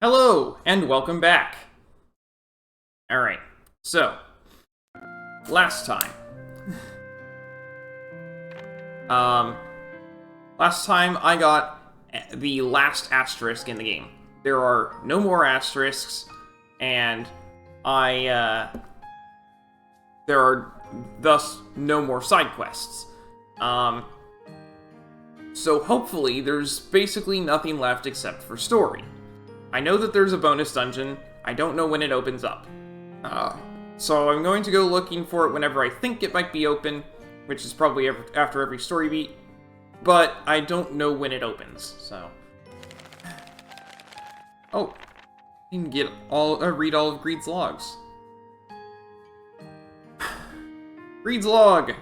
Hello, and welcome back. Alright, so, last time. Last time I got the last asterisk in the game. There are no more asterisks, and there are thus no more side quests. So hopefully there's basically nothing left except for story. I know that there's a bonus dungeon. I don't know when it opens up. So I'm going to go looking for it whenever I think it might be open, which is probably after every story beat, but I don't know when it opens, so... Oh, you can read all of Greed's logs. Greed's log!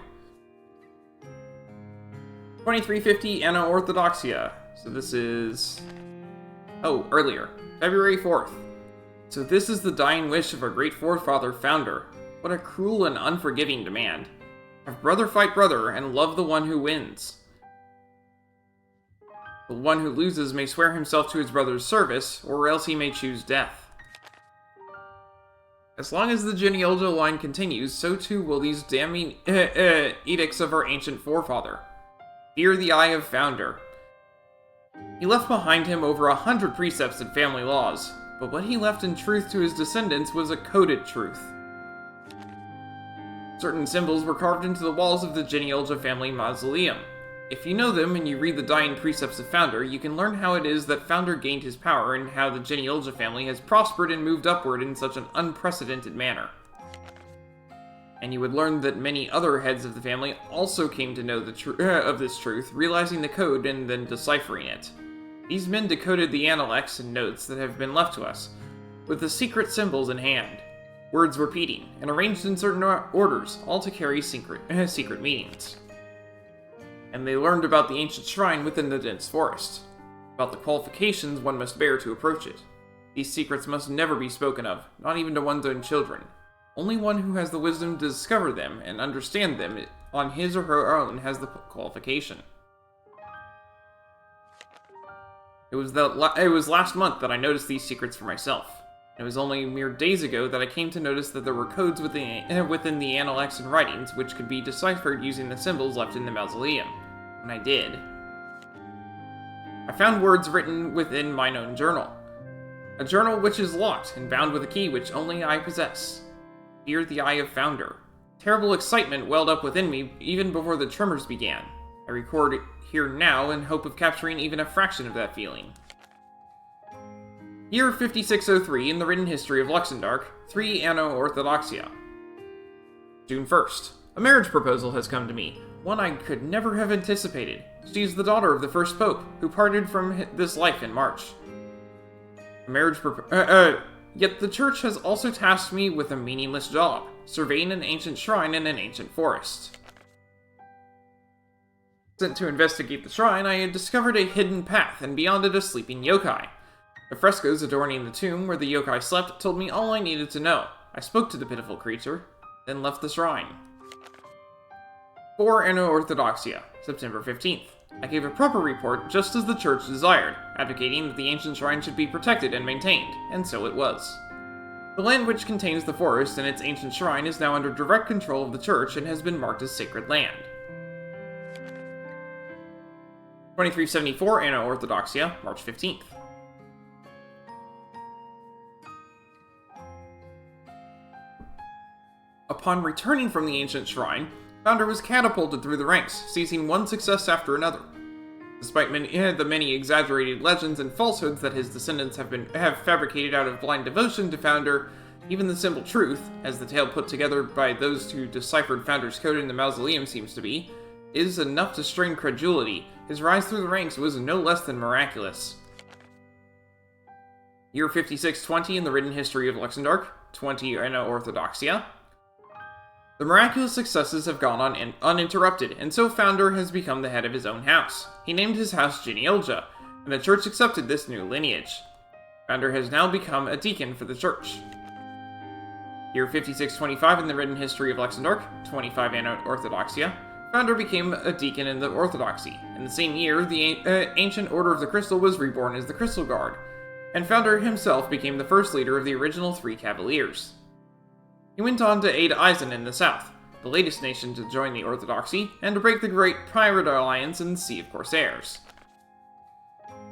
2350 Anna-Orthodoxia. So this is... Oh, earlier. February 4th. So this is the dying wish of our great forefather founder. What a cruel and unforgiving demand. Have brother fight brother, and love the one who wins. The one who loses may swear himself to his brother's service, or else he may choose death. As long as the genealogical line continues, so too will these damning edicts of our ancient forefather. Fear the eye of founder. He left behind him over 100 precepts and family laws, but what he left in truth to his descendants was a coded truth. Certain symbols were carved into the walls of the Genealogia family mausoleum. If you know them and you read the dying precepts of Founder, you can learn how it is that Founder gained his power and how the Genealogia family has prospered and moved upward in such an unprecedented manner. And you would learn that many other heads of the family also came to know of this truth, realizing the code and then deciphering it. These men decoded the analects and notes that have been left to us, with the secret symbols in hand, words repeating, and arranged in certain orders, all to carry secret meanings. And they learned about the ancient shrine within the dense forest, about the qualifications one must bear to approach it. These secrets must never be spoken of, not even to one's own children. Only one who has the wisdom to discover them and understand them on his or her own has the qualification. It was last month that I noticed these secrets for myself. It was only mere days ago that I came to notice that there were codes within the analects and writings which could be deciphered using the symbols left in the mausoleum. And I did. I found words written within mine own journal. A journal which is locked and bound with a key which only I possess. Fear the eye of Founder. Terrible excitement welled up within me even before the tremors began. I record it here now in hope of capturing even a fraction of that feeling. Year 5603 in the written history of Luxembourg, 3 Anno Orthodoxia. June 1st. A marriage proposal has come to me, one I could never have anticipated. She is the daughter of the first pope, who parted from this life in March. Yet the church has also tasked me with a meaningless job, surveying an ancient shrine in an ancient forest. Sent to investigate the shrine, I had discovered a hidden path, and beyond it a sleeping yokai. The frescoes adorning the tomb where the yokai slept told me all I needed to know. I spoke to the pitiful creature, then left the shrine. 4 Anno Orthodoxia, September 15th. I gave a proper report just as the church desired, advocating that the ancient shrine should be protected and maintained, and so it was. The land which contains the forest and its ancient shrine is now under direct control of the church and has been marked as sacred land. 2374 Anno Orthodoxia, March 15th. Upon returning from the ancient shrine, Founder was catapulted through the ranks, seizing one success after another. Despite the many exaggerated legends and falsehoods that his descendants have fabricated out of blind devotion to Founder, even the simple truth, as the tale put together by those who deciphered Founder's code in the mausoleum seems to be, is enough to strain credulity. His rise through the ranks was no less than miraculous. Year 5620 in the written history of Luxembourg, 20 Anno Orthodoxia. The miraculous successes have gone on uninterrupted, and so Founder has become the head of his own house. He named his house Genealogia, and the church accepted this new lineage. Founder has now become a deacon for the church. Year 5625 in the written history of Luxembourg, 25 Anno Orthodoxia. Founder became a deacon in the Orthodoxy. In the same year, the ancient Order of the Crystal was reborn as the Crystal Guard. and Founder himself became the first leader of the original 3 Cavaliers. He went on to aid Eisen in the south, the latest nation to join the Orthodoxy, and to break the Great Pirate Alliance in the Sea of Corsairs.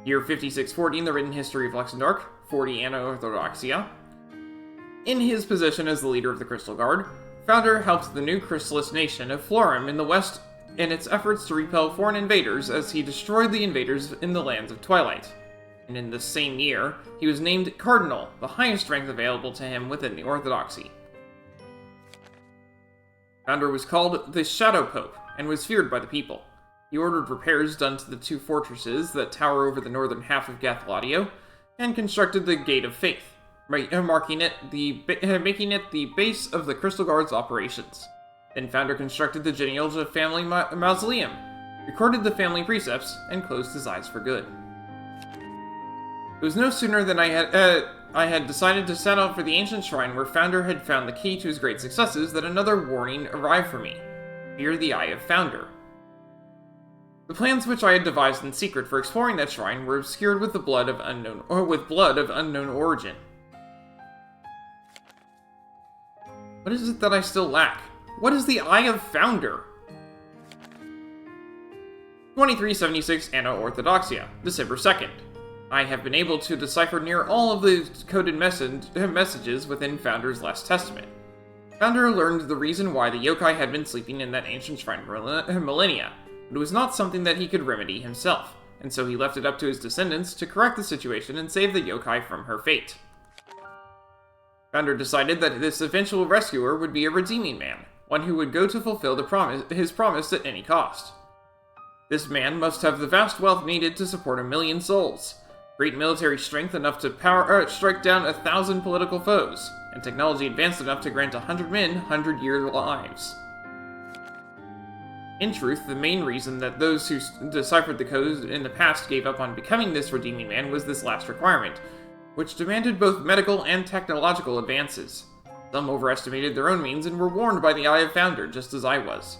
Year 5614, the written history of Luxembourg, 40 Anno Orthodoxia. In his position as the leader of the Crystal Guard, Founder helped the new Chrysalis nation of Florim in the west in its efforts to repel foreign invaders as he destroyed the invaders in the lands of Twilight. And in the same year, he was named Cardinal, the highest rank available to him within the Orthodoxy. Founder was called the Shadow Pope, and was feared by the people. He ordered repairs done to the 2 fortresses that tower over the northern half of Gathladio, and constructed the Gate of Faith, making it the base of the Crystal Guard's operations. Then Founder constructed the Genealogia family mausoleum, recorded the family precepts, and closed his eyes for good. It was no sooner than I had decided to set out for the ancient shrine where Founder had found the key to his great successes that another warning arrived for me. Fear the Eye of Founder. The plans which I had devised in secret for exploring that shrine were obscured with blood of unknown origin. What is it that I still lack? What is the Eye of Founder? 2376 Anno Orthodoxia, December 2nd. I have been able to decipher near all of the coded messages within Founder's last testament. Founder learned the reason why the yokai had been sleeping in that ancient shrine for millennia, but it was not something that he could remedy himself, and so he left it up to his descendants to correct the situation and save the yokai from her fate. Founder decided that this eventual rescuer would be a redeeming man, one who would go to fulfill his promise at any cost. This man must have the vast wealth needed to support 1,000,000 souls, great military strength enough to strike down 1,000 political foes, and technology advanced enough to grant 100 men 100-year lives. In truth, the main reason that those who deciphered the codes in the past gave up on becoming this redeeming man was this last requirement, which demanded both medical and technological advances. Some overestimated their own means and were warned by the Eye of Founder, just as I was.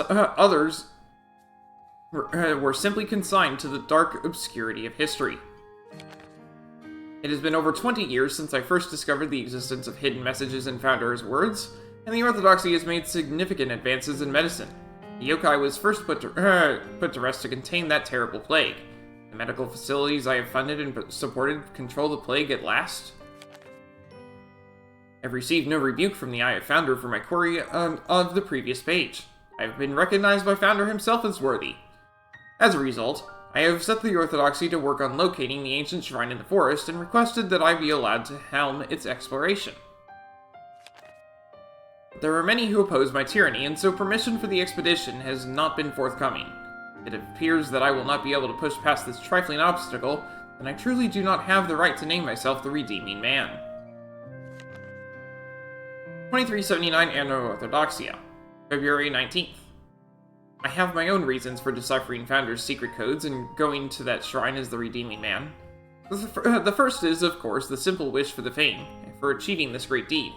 Others were simply consigned to the dark obscurity of history. It has been over 20 years since I first discovered the existence of hidden messages in Founder's words, and the Orthodoxy has made significant advances in medicine. The yokai was first put to rest to contain that terrible plague. The medical facilities I have funded and supported control the plague at last. I've received no rebuke from the Eye of Founder for my query of the previous page. I have been recognized by Founder himself as worthy. As a result, I have set the Orthodoxy to work on locating the ancient shrine in the forest and requested that I be allowed to helm its exploration. There are many who oppose my tyranny, and so permission for the expedition has not been forthcoming. It appears that I will not be able to push past this trifling obstacle, and I truly do not have the right to name myself the Redeeming Man. 2379 Anno Orthodoxia, February 19th. I have my own reasons for deciphering Founder's secret codes and going to that shrine as the Redeeming Man. The first is, of course, the simple wish for the fame, for achieving this great deed,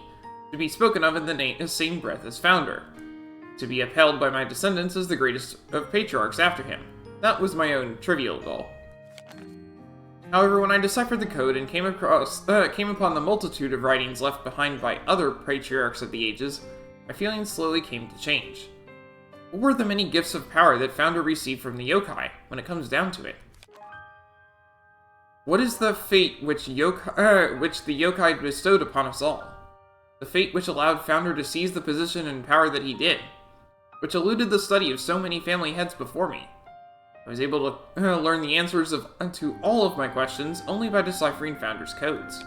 to be spoken of in the same breath as Founder, to be upheld by my descendants as the greatest of patriarchs after him. That was my own trivial goal. However, when I deciphered the code and came upon the multitude of writings left behind by other patriarchs of the ages, my feelings slowly came to change. What were the many gifts of power that Founder received from the yokai, when it comes down to it? What is the fate which the yokai bestowed upon us all? The fate which allowed Founder to seize the position and power that he did, which eluded the study of so many family heads before me. I was able to learn the answers to all of my questions only by deciphering Founder's codes.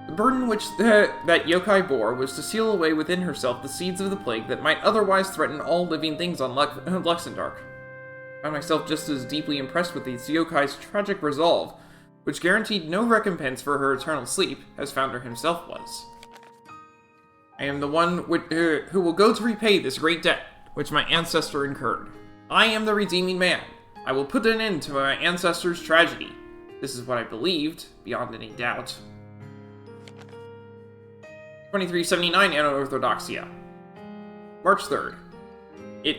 The burden which that yokai bore was to seal away within herself the seeds of the plague that might otherwise threaten all living things on Luxembourg. I found myself just as deeply impressed with these yokai's tragic resolve, which guaranteed no recompense for her eternal sleep, as Founder himself was. I am the one who will go to repay this great debt which my ancestor incurred. I am the Redeeming Man. I will put an end to my ancestor's tragedy. This is what I believed, beyond any doubt. 2379 Anno Orthodoxia, March 3rd. It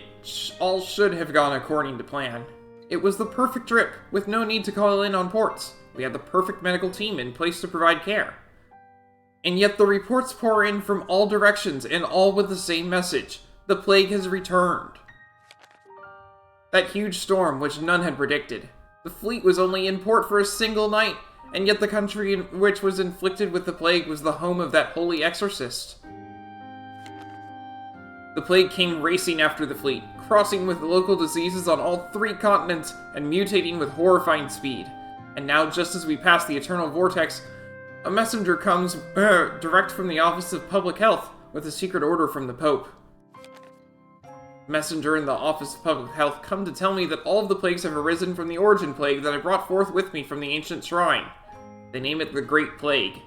all should have gone according to plan. It was the perfect trip, with no need to call in on ports. We had the perfect medical team in place to provide care. And yet the reports pour in from all directions, and all with the same message. The plague has returned. That huge storm, which none had predicted. The fleet was only in port for a single night, and yet the country in which was inflicted with the plague was the home of that holy exorcist. The plague came racing after the fleet, crossing with local diseases on all 3 continents, and mutating with horrifying speed. And now, just as we pass the eternal vortex, a messenger comes direct from the Office of Public Health with a secret order from the Pope. Messenger in the Office of Public Health come to tell me that all of the plagues have arisen from the origin plague that I brought forth with me from the ancient shrine. They name it the Great Plague.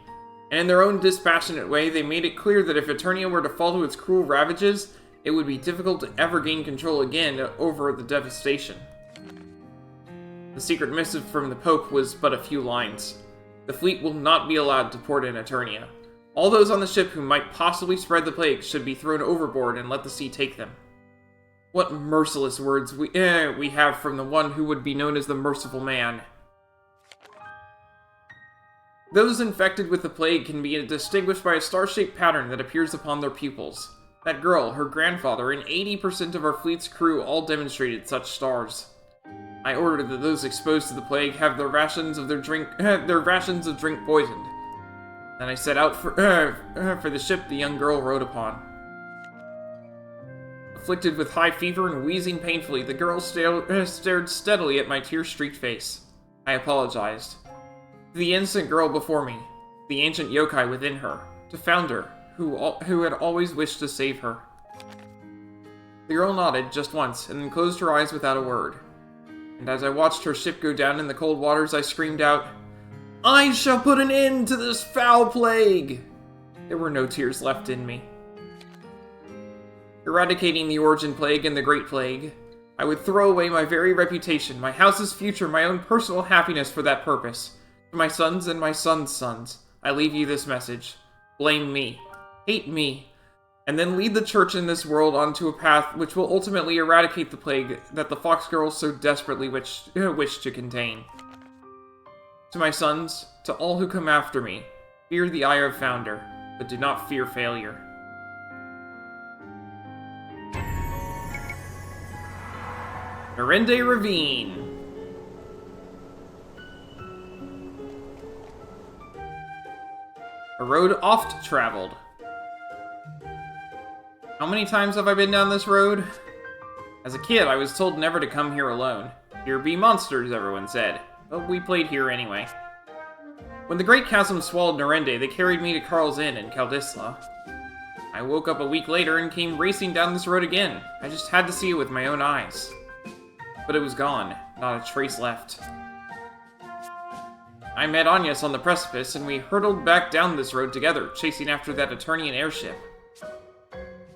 And in their own dispassionate way, they made it clear that if Eternia were to fall to its cruel ravages, it would be difficult to ever gain control again over the devastation. The secret missive from the Pope was but a few lines. The fleet will not be allowed to port in Eternia. All those on the ship who might possibly spread the plague should be thrown overboard and let the sea take them. What merciless words we have from the one who would be known as the Merciful Man. Those infected with the plague can be distinguished by a star-shaped pattern that appears upon their pupils. That girl, her grandfather, and 80% of our fleet's crew all demonstrated such stars. I ordered that those exposed to the plague have their rations of drink poisoned. Then I set out for the ship the young girl rode upon. Afflicted with high fever and wheezing painfully, the girl stared steadily at my tear-streaked face. I apologized. To the innocent girl before me, the ancient yokai within her, to Founder, who had always wished to save her. The girl nodded just once, and then closed her eyes without a word. And as I watched her ship go down in the cold waters, I screamed out, "I shall put an end to this foul plague!" There were no tears left in me. Eradicating the origin plague and the Great Plague, I would throw away my very reputation, my house's future, my own personal happiness for that purpose. To my sons and my sons' sons, I leave you this message. Blame me. Hate me. And then lead the church in this world onto a path which will ultimately eradicate the plague that the Fox Girls so desperately wish to contain. To my sons, to all who come after me, fear the ire of Founder, but do not fear failure. Narende Ravine. A road oft traveled. How many times have I been down this road? As a kid, I was told never to come here alone. Here be monsters, everyone said. But we played here anyway. When the Great Chasm swallowed Narende, they carried me to Carl's Inn in Kaldisla. I woke up a week later and came racing down this road again. I just had to see it with my own eyes. But it was gone, not a trace left. I met Agnes on the precipice, and we hurtled back down this road together, chasing after that Eternian airship.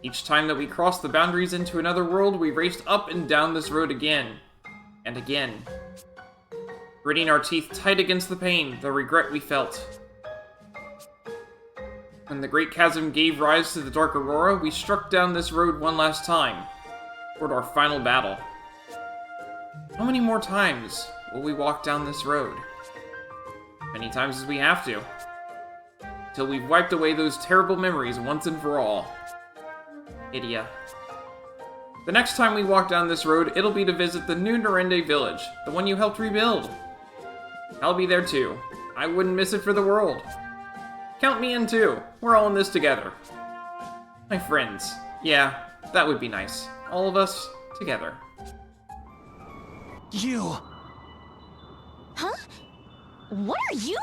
Each time that we crossed the boundaries into another world, we raced up and down this road again, and again. Gritting our teeth tight against the pain, the regret we felt. When the Great Chasm gave rise to the Dark Aurora, we struck down this road one last time, toward our final battle. How many more times will we walk down this road? Many times as we have to. Till we've wiped away those terrible memories once and for all. Edea. The next time we walk down this road, it'll be to visit the new Narende village, the one you helped rebuild. I'll be there too. I wouldn't miss it for the world. Count me in too. We're all in this together. My friends. Yeah, that would be nice. All of us together. You! Huh? What are you?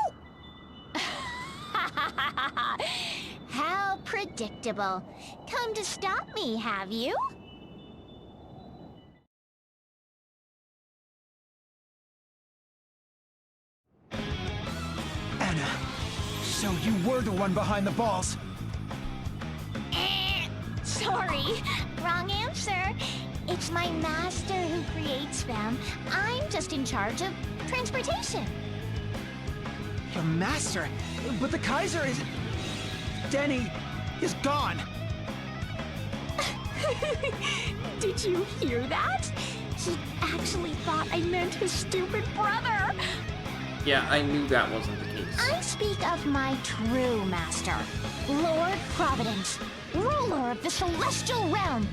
How predictable. Come to stop me, have you? Anna, so you were the one behind the balls. Sorry, wrong answer. It's my master who creates them. I'm just in charge of transportation. Your master? But the Kaiser is... Denny is gone. Did you hear that? He actually thought I meant his stupid brother. Yeah, I knew that wasn't the case. I speak of my true master, Lord Providence, ruler of the celestial realm.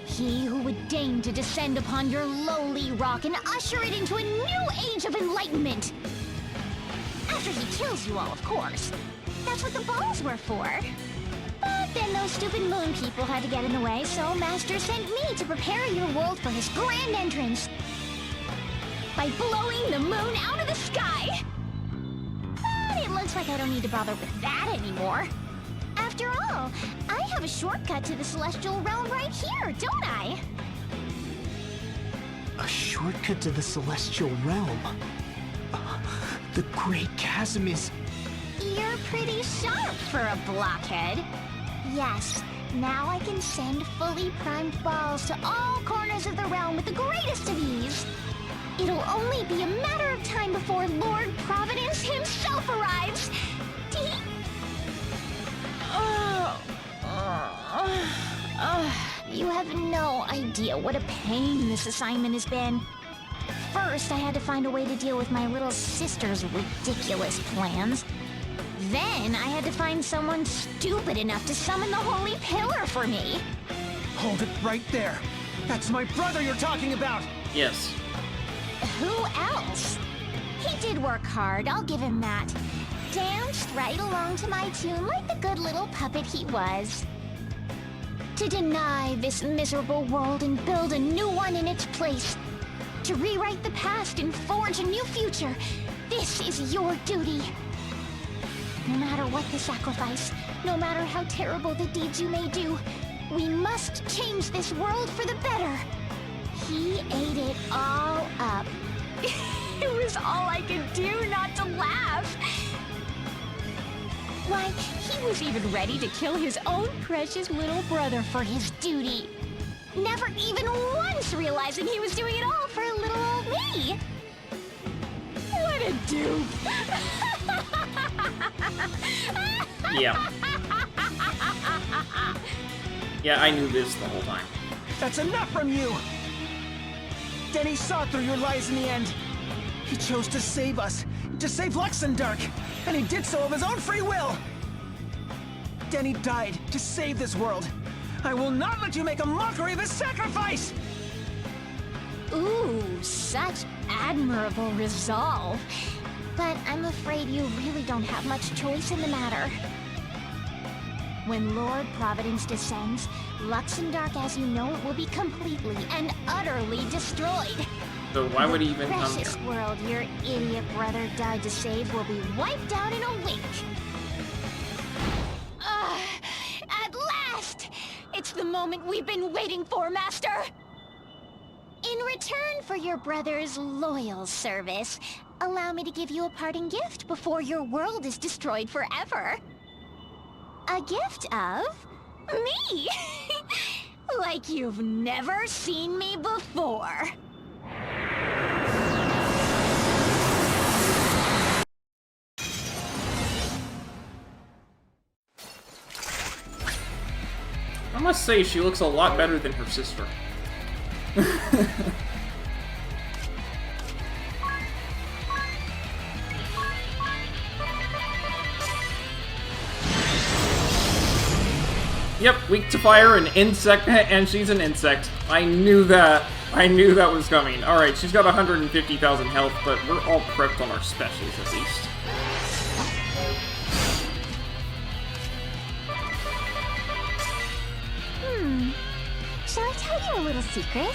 He who would deign to descend upon your lowly rock and usher it into a new age of enlightenment. After he kills you all, of course. That's what the balls were for. But then those stupid moon people had to get in the way, so Master sent me to prepare your world for his grand entrance. By blowing the moon out of the sky. But it looks like I don't need to bother with that anymore. After all, I have a shortcut to the celestial realm right here, don't I? A shortcut to the celestial realm. The Great Chasm is... You're pretty sharp for a blockhead. Yes, now I can send fully primed balls to all corners of the realm with the greatest of ease. It'll only be a matter of time before Lord Providence himself arrives. You have no idea what a pain this assignment has been. First, I had to find a way to deal with my little sister's ridiculous plans. Then, I had to find someone stupid enough to summon the Holy Pillar for me. Hold it right there. That's my brother you're talking about. Yes. Who else? He did work hard, I'll give him that. Danced right along to my tune like the good little puppet he was. To deny this miserable world and build a new one in its place. To rewrite the past and forge a new future. This is your duty. No matter what the sacrifice, no matter how terrible the deeds you may do, we must change this world for the better. He ate it all up. It was all I could do not to laugh. Why, he was even ready to kill his own precious little brother for his duty. Never even once realizing he was doing it all for little old me. What a dupe. Yeah. Yeah, I knew this the whole time. That's enough from you! Denny saw through your lies in the end. He chose to save us, to save Luxembourg, and he did so of his own free will! Denny died to save this world. I will not let you make a mockery of his sacrifice! Ooh, such admirable resolve. But I'm afraid you really don't have much choice in the matter. When Lord Providence descends, Luxembourg as you know it will be completely and utterly destroyed. So why would he even come The here? precious world your idiot brother died to save will be wiped out in a wink. At last! It's the moment we've been waiting for, Master! In return for your brother's loyal service, allow me to give you a parting gift before your world is destroyed forever. A gift of... me! Like you've never seen me before. I must say, she looks a lot better than her sister. Yep, weak to fire, an insect, and she's an insect. I knew that. I knew that was coming. Alright, she's got 150,000 health, but we're all prepped on our specials at least. Shall I tell you a little secret?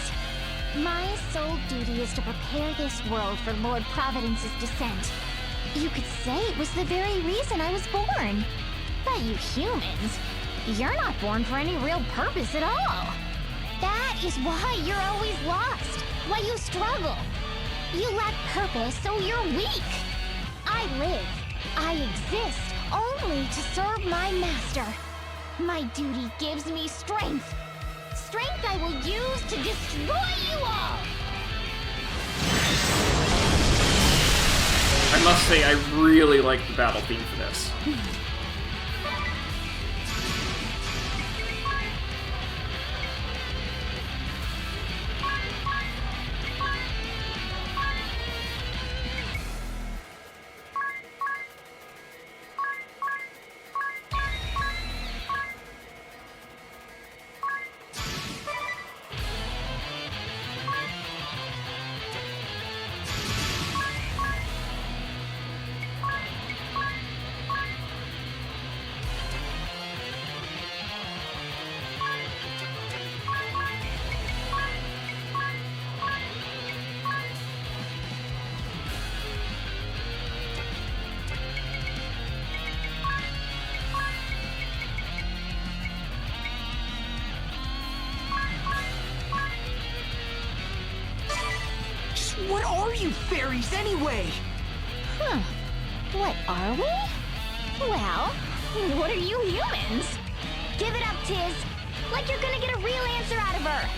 My sole duty is to prepare this world for Lord Providence's descent. You could say it was the very reason I was born. But you humans, you're not born for any real purpose at all. That is why you're always lost, why you struggle. You lack purpose, so you're weak. I live, I exist only to serve my master. My duty gives me strength. Strength I will use to destroy you all! I must say, I really like the battle theme for this. are you fairies anyway? Huh. What are we? Well, what are you humans? Give it up, Tiz. Like you're gonna get a real answer out of her.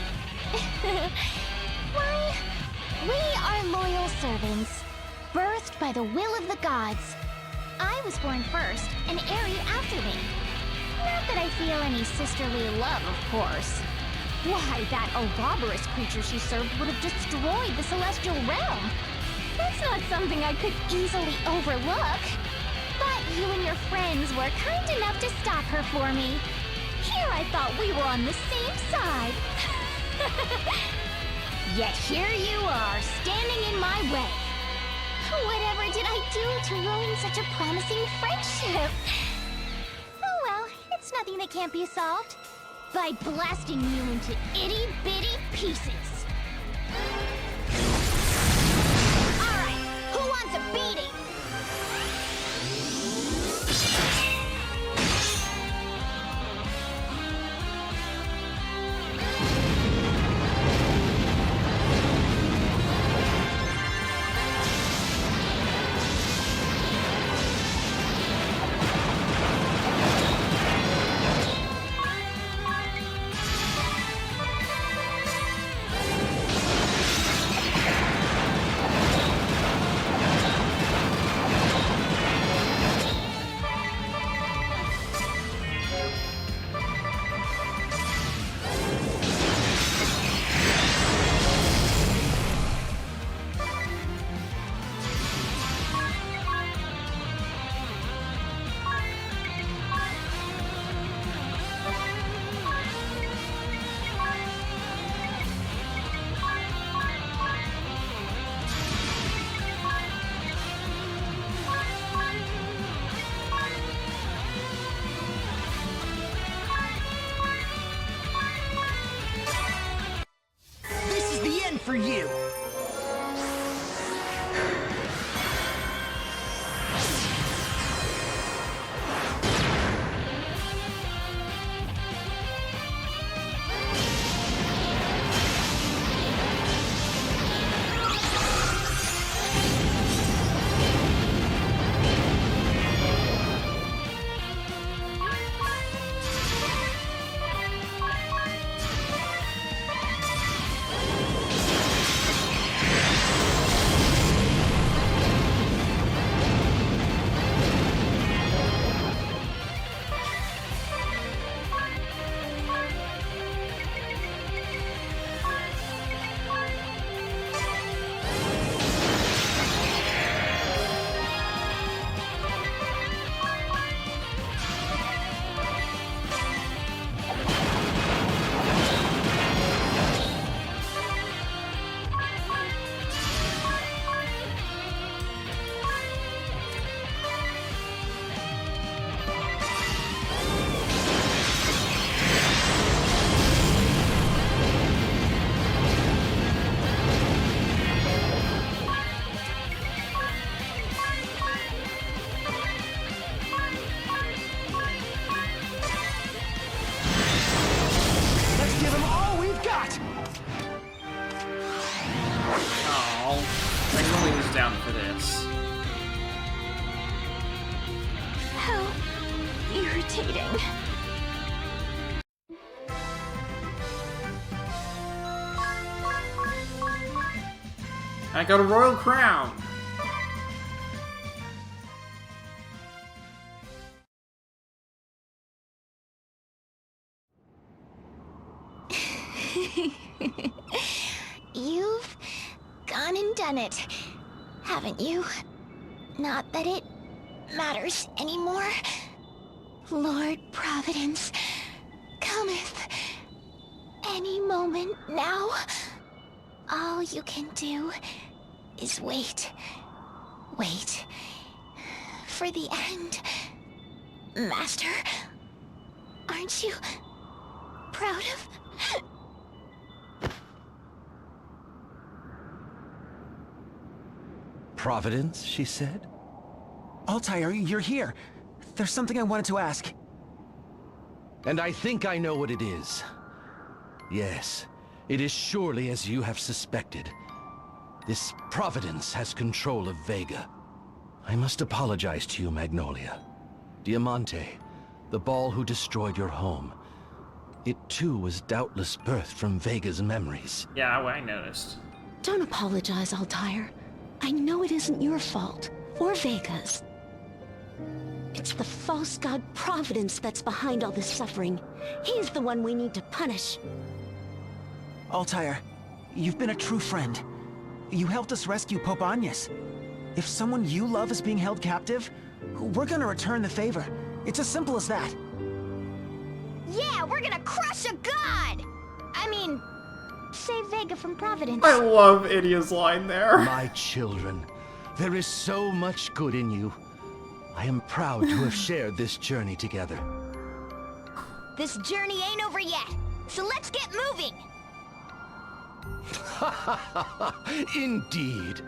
Why, we are loyal servants, birthed by the will of the gods. I was born first, and Eri after me. Not that I feel any sisterly love, of course. Why, that Ouroboros creature she served would have destroyed the celestial realm. That's not something I could easily overlook. But you and your friends were kind enough to stop her for me. Here I thought we were on the same side. Yet here you are, standing in my way. Whatever did I do to ruin such a promising friendship? Oh well, it's nothing that can't be solved. By blasting you into itty-bitty pieces. Alright, who wants a beating? For you. down for this. How irritating. I got a royal crown! You've gone and done it, haven't you? Not that it matters anymore. Lord Providence cometh any moment now. All you can do is wait. Wait for the end. Master, aren't you proud of... Providence, she said? Altair, you're here. There's something I wanted to ask. And I think I know what it is. Yes, it is surely as you have suspected. This Providence has control of Vega. I must apologize to you, Magnolia. Diamante, the ball who destroyed your home. It too was doubtless birthed from Vega's memories. Yeah, I noticed. Don't apologize, Altair. I know it isn't your fault, or Vega's. It's the false god Providence that's behind all this suffering. He's the one we need to punish. Altair, you've been a true friend. You helped us rescue Pope Agnes. If someone you love is being held captive, we're gonna return the favor. It's as simple as that. Yeah, we're gonna crush a god! I mean, save Vega from Providence. I love Edea's line there. My children, there is so much good in you. I am proud to have shared this journey together. This journey ain't over yet, so let's get moving! Indeed.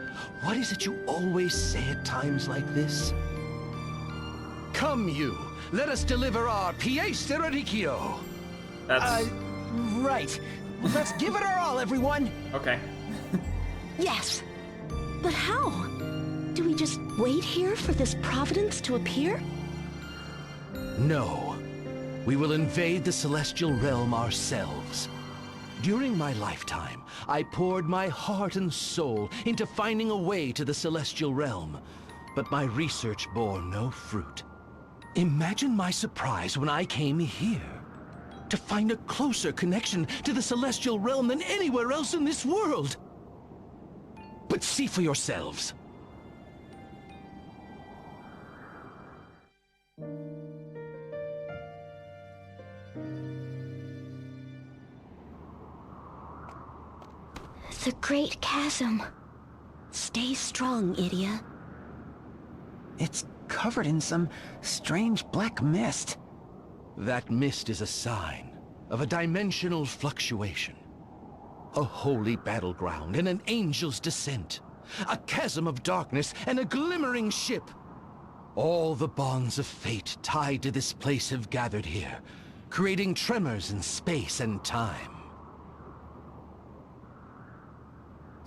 What is it you always say at times like this? Come you, let us deliver our pièce de radicchio. That's... Right. Let's give it our all, everyone! okay. Yes. But how? Do we just wait here for this Providence to appear? No. We will invade the celestial realm ourselves. During my lifetime, I poured my heart and soul into finding a way to the celestial realm, but my research bore no fruit. Imagine my surprise when I came here, to find a closer connection to the celestial realm than anywhere else in this world. But see for yourselves. The Great Chasm. Stay strong, Edea. It's covered in some strange black mist. That mist is a sign of a dimensional fluctuation. A holy battleground and an angel's descent. A chasm of darkness and a glimmering ship. All the bonds of fate tied to this place have gathered here, creating tremors in space and time.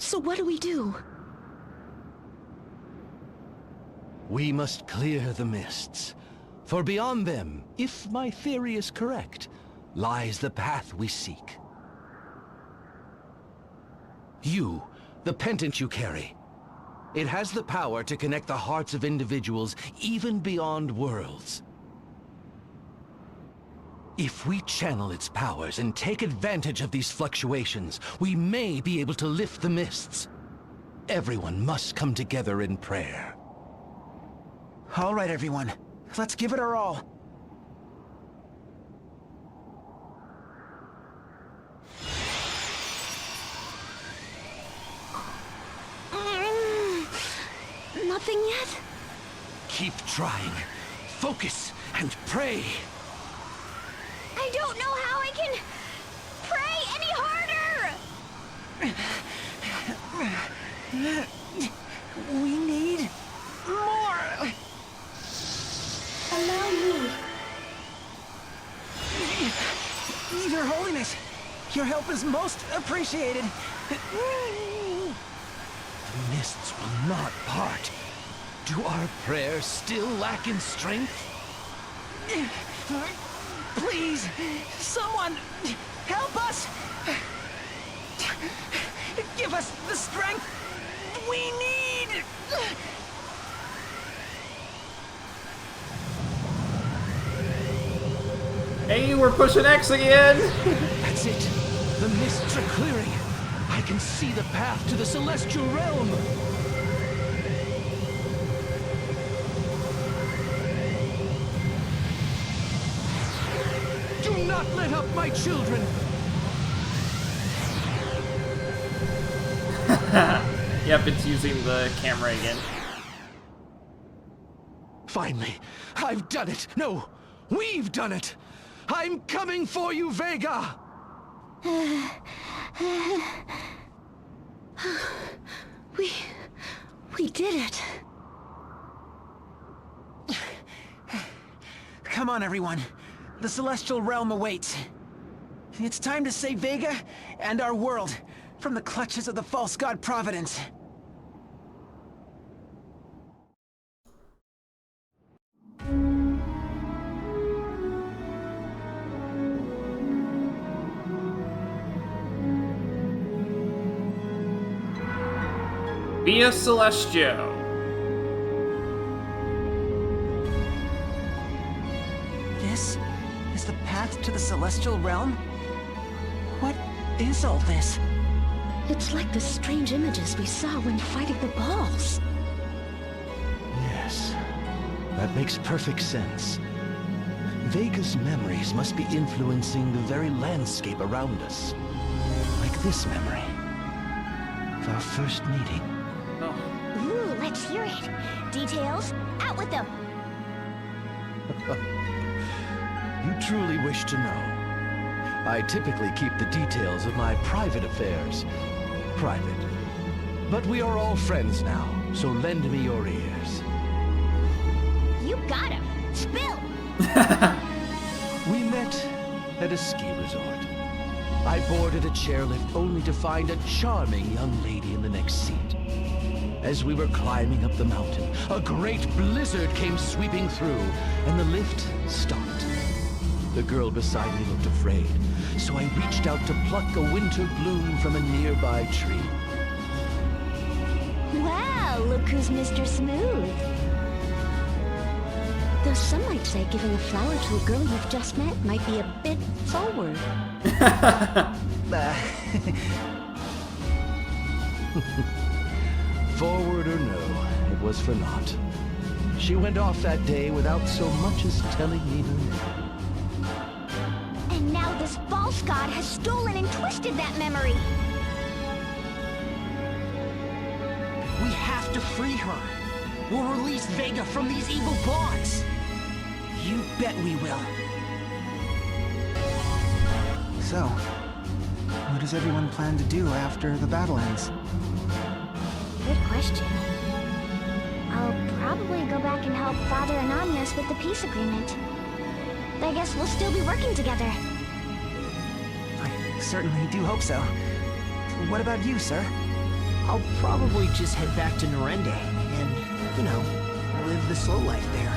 So what do we do? We must clear the mists, for beyond them, if my theory is correct, lies the path we seek. You, the pendant you carry, it has the power to connect the hearts of individuals even beyond worlds. If we channel its powers and take advantage of these fluctuations, we may be able to lift the mists. Everyone must come together in prayer. All right, everyone. Let's give it our all. Nothing yet? Keep trying. Focus and pray. I don't know how I can pray any harder! We need more! Allow me. Your Holiness, your help is most appreciated. The mists will not part. Do our prayers still lack in strength? Please, someone, help us! Give us the strength we need! Hey, we're pushing X again! That's it. The mists are clearing. I can see the path to the celestial realm. Do not let up, my children. Yep, it's using the camera again. Finally, I've done it. No, we've done it. I'm coming for you, Vega. We did it. Come on, everyone. The celestial realm awaits. It's time to save Vega and our world from the clutches of the false god Providence. Via Celestia. This is the path to the Celestial Realm? What is all this? It's like the strange images we saw when fighting the balls. Yes, that makes perfect sense. Vega's memories must be influencing the very landscape around us. Like this memory of our first meeting. Ooh, let's hear it. Details, out with them. You truly wish to know. I typically keep the details of my private affairs private. But we are all friends now, so lend me your ears. You got him. Spill. We met at a ski resort. I boarded a chairlift only to find a charming young lady in the next seat. As we were climbing up the mountain, a great blizzard came sweeping through, and the lift stopped. The girl beside me looked afraid, so I reached out to pluck a winter bloom from a nearby tree. Wow, look who's Mr. Smooth. Though some might say giving a flower to a girl you've just met might be a bit forward. Forward or no, it was for naught. She went off that day without so much as telling me her name. And now this false god has stolen and twisted that memory. We have to free her. We'll release Vega from these evil bonds. You bet we will. So, what does everyone plan to do after the battle ends? Good question. I'll probably go back and help Father Anonymous with the peace agreement. I guess we'll still be working together. I certainly do hope so. What about you, sir? I'll probably just head back to Norende and, you know, live the slow life there.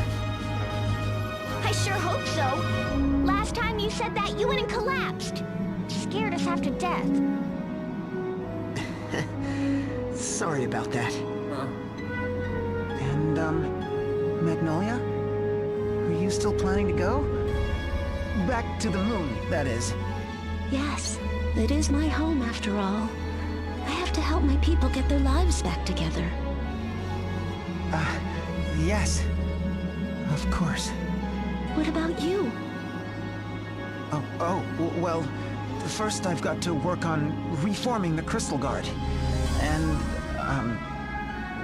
I sure hope so. Last time you said that, you went and collapsed. Scared us after death. Sorry about that. And, Magnolia? Are you still planning to go? Back to the moon, that is. Yes, it is my home after all. I have to help my people get their lives back together. Yes. Of course. What about you? Well, first I've got to work on reforming the Crystal Guard. And,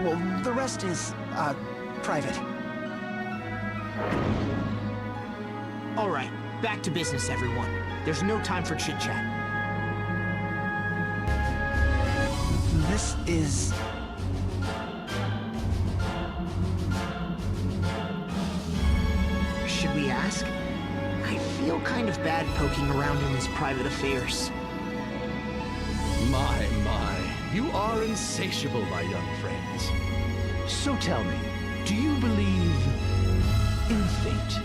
well, the rest is, private. All right, back to business, everyone. There's no time for chit-chat. This is... Should we ask? I feel kind of bad poking around in his private affairs. My, you are insatiable, my young friends. So tell me, do you believe in fate?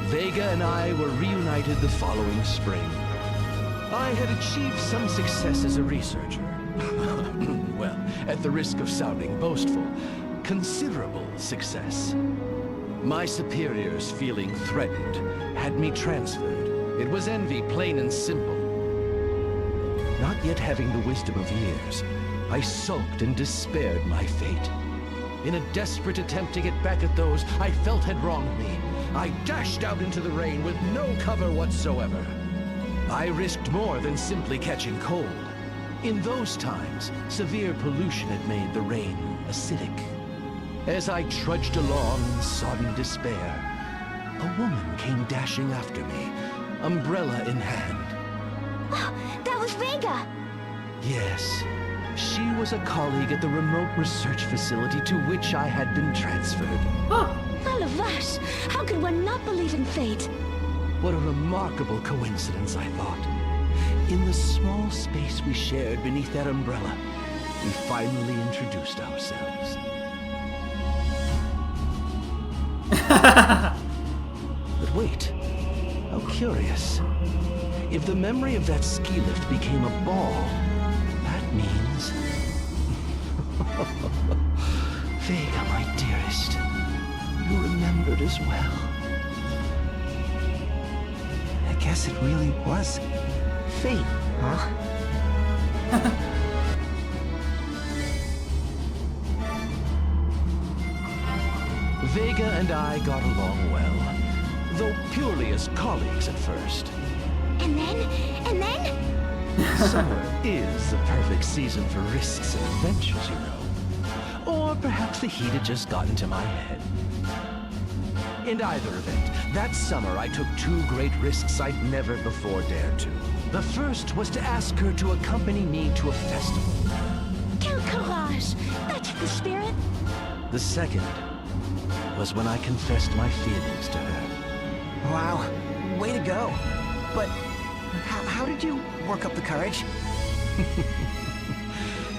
Vega and I were reunited the following spring. I had achieved some success as a researcher. Well, at the risk of sounding boastful, considerable success. My superiors, feeling threatened, had me transferred. It was envy, plain and simple. Not yet having the wisdom of years, I sulked and despaired my fate. In a desperate attempt to get back at those I felt had wronged me, I dashed out into the rain with no cover whatsoever. I risked more than simply catching cold. In those times, severe pollution had made the rain acidic. As I trudged along in sodden despair, a woman came dashing after me, umbrella in hand. Oh, that was Vega! Yes, she was a colleague at the remote research facility to which I had been transferred. Alavas, how could one not believe in fate? What a remarkable coincidence, I thought. In the small space we shared beneath that umbrella, we finally introduced ourselves. But wait, how curious. If the memory of that ski lift became a ball, that means... Vega, my dearest, you remembered as well. I guess it really was fate, huh? Vega and I got along well, though purely as colleagues at first. And then? Summer is the perfect season for risks and adventures, you know. Or perhaps the heat had just gotten to my head. In either event, that summer I took 2 great risks I'd never before dared to. The first was to ask her to accompany me to a festival. Quel courage! That's the spirit. The second was when I confessed my feelings to her. Wow, way to go. But how did you work up the courage?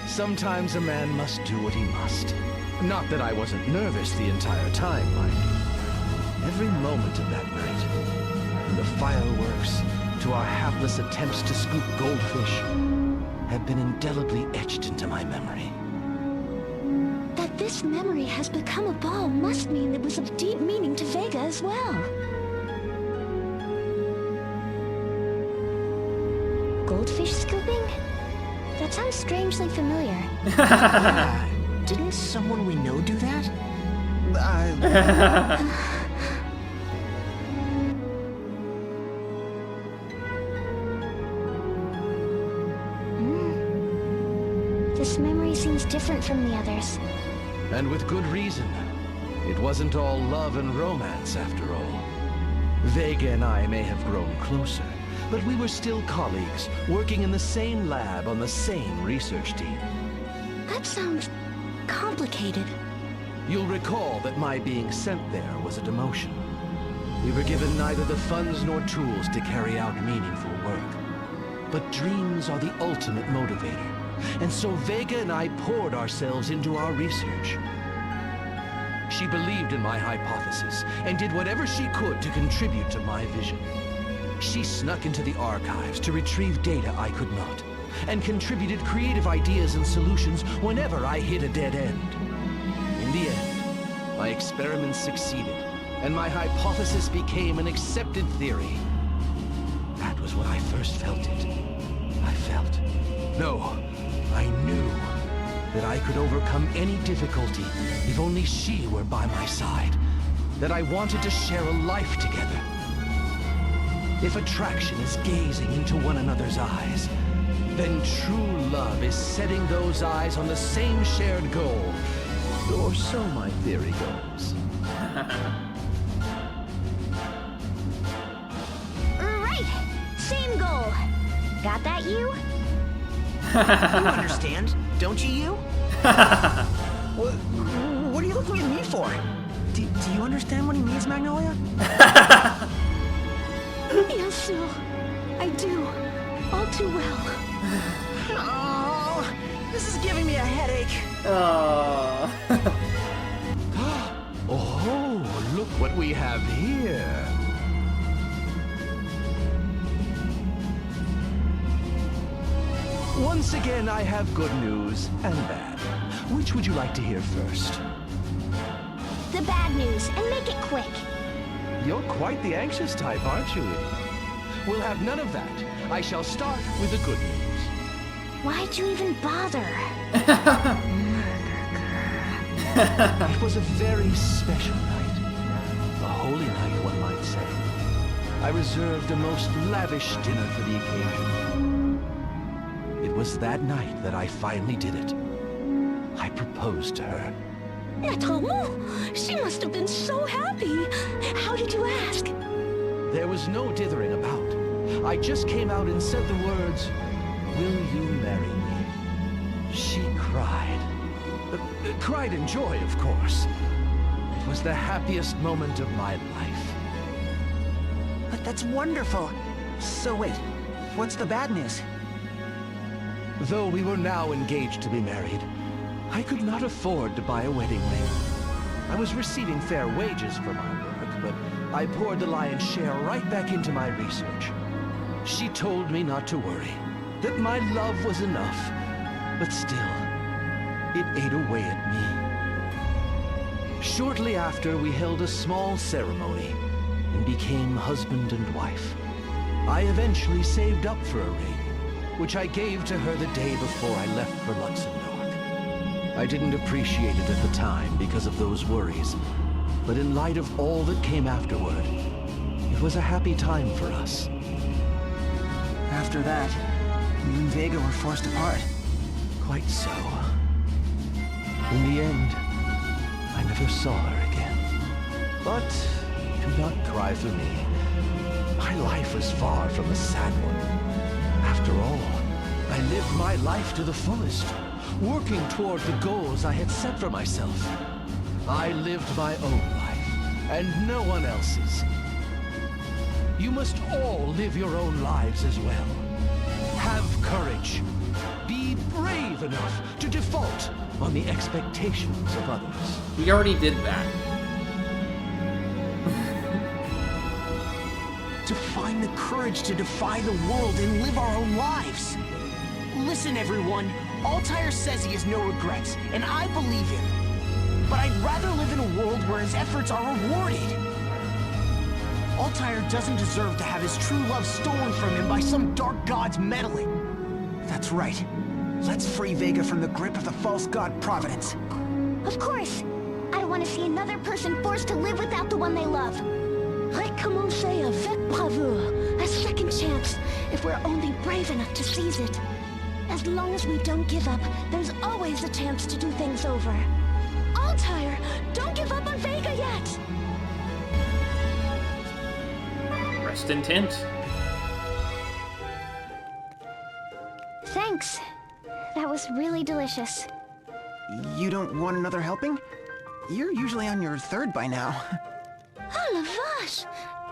Sometimes a man must do what he must. Not that I wasn't nervous the entire time, mind you. Every moment of that night, from the fireworks to our hapless attempts to scoop goldfish, have been indelibly etched into my memory. That this memory has become a ball must mean it was of deep meaning to Vega as well. Goldfish scooping? That sounds strangely familiar. Yeah. Didn't someone we know do that? This memory seems different from the others. And with good reason. It wasn't all love and romance, after all. Vega and I may have grown closer, but we were still colleagues, working in the same lab on the same research team. That sounds complicated. You'll recall that my being sent there was a demotion. We were given neither the funds nor tools to carry out meaningful work. But dreams are the ultimate motivator, and so Vega and I poured ourselves into our research. She believed in my hypothesis and did whatever she could to contribute to my vision. She snuck into the archives to retrieve data I could not, and contributed creative ideas and solutions whenever I hit a dead end. In the end, my experiments succeeded, and my hypothesis became an accepted theory. That was when I first felt it. I knew that I could overcome any difficulty if only she were by my side. That I wanted to share a life together. If attraction is gazing into one another's eyes, then true love is setting those eyes on the same shared goal. Or so my theory goes. Right! Same goal! Got that, you? You understand, don't you? What are you looking at me for? Do you understand what he means, Magnolia? Yes, sir. I do. All too well. Oh, this is giving me a headache. Oh, look what we have here. Once again, I have good news and bad. Which would you like to hear first? The bad news, and make it quick. You're quite the anxious type, aren't you, Edea? We'll have none of that. I shall start with the good news. Why'd you even bother? It was a very special night. A holy night, one might say. I reserved a most lavish dinner for the occasion. It was that night that I finally did it. I proposed to her. Naturellement! She must have been so happy! How did you ask? There was no dithering about. I just came out and said the words, "Will you marry me?" She cried. Cried in joy, of course. It was the happiest moment of my life. But that's wonderful. So wait, what's the bad news? Though we were now engaged to be married, I could not afford to buy a wedding ring. I was receiving fair wages for my work, but I poured the lion's share right back into my research. She told me not to worry, that my love was enough, but still, it ate away at me. Shortly after, we held a small ceremony and became husband and wife. I eventually saved up for a ring, which I gave to her the day before I left for Luxembourg. I didn't appreciate it at the time because of those worries, but in light of all that came afterward, it was a happy time for us. After that, you and Vega were forced apart. Quite so. In the end, I never saw her again. But do not cry for me. My life was far from a sad one. After all, I lived my life to the fullest, working toward the goals I had set for myself. I lived my own life, and no one else's. You must all live your own lives as well. Have courage. Be brave enough to default on the expectations of others. We already did that. To find the courage to defy the world and live our own lives. Listen, everyone. Altair says he has no regrets, and I believe him. But I'd rather live in a world where his efforts are rewarded. Altair doesn't deserve to have his true love stolen from him by some dark god's meddling. That's right. Let's free Vega from the grip of the false god Providence. Of course. I don't want to see another person forced to live without the one they love. Recommencer avec bravoure. A second chance, if we're only brave enough to seize it. As long as we don't give up, there's always a chance to do things over. Altair, don't give up on Vega yet! Rest intent. Thanks. That was really delicious. You don't want another helping? You're usually on your third by now. Oh, la vache!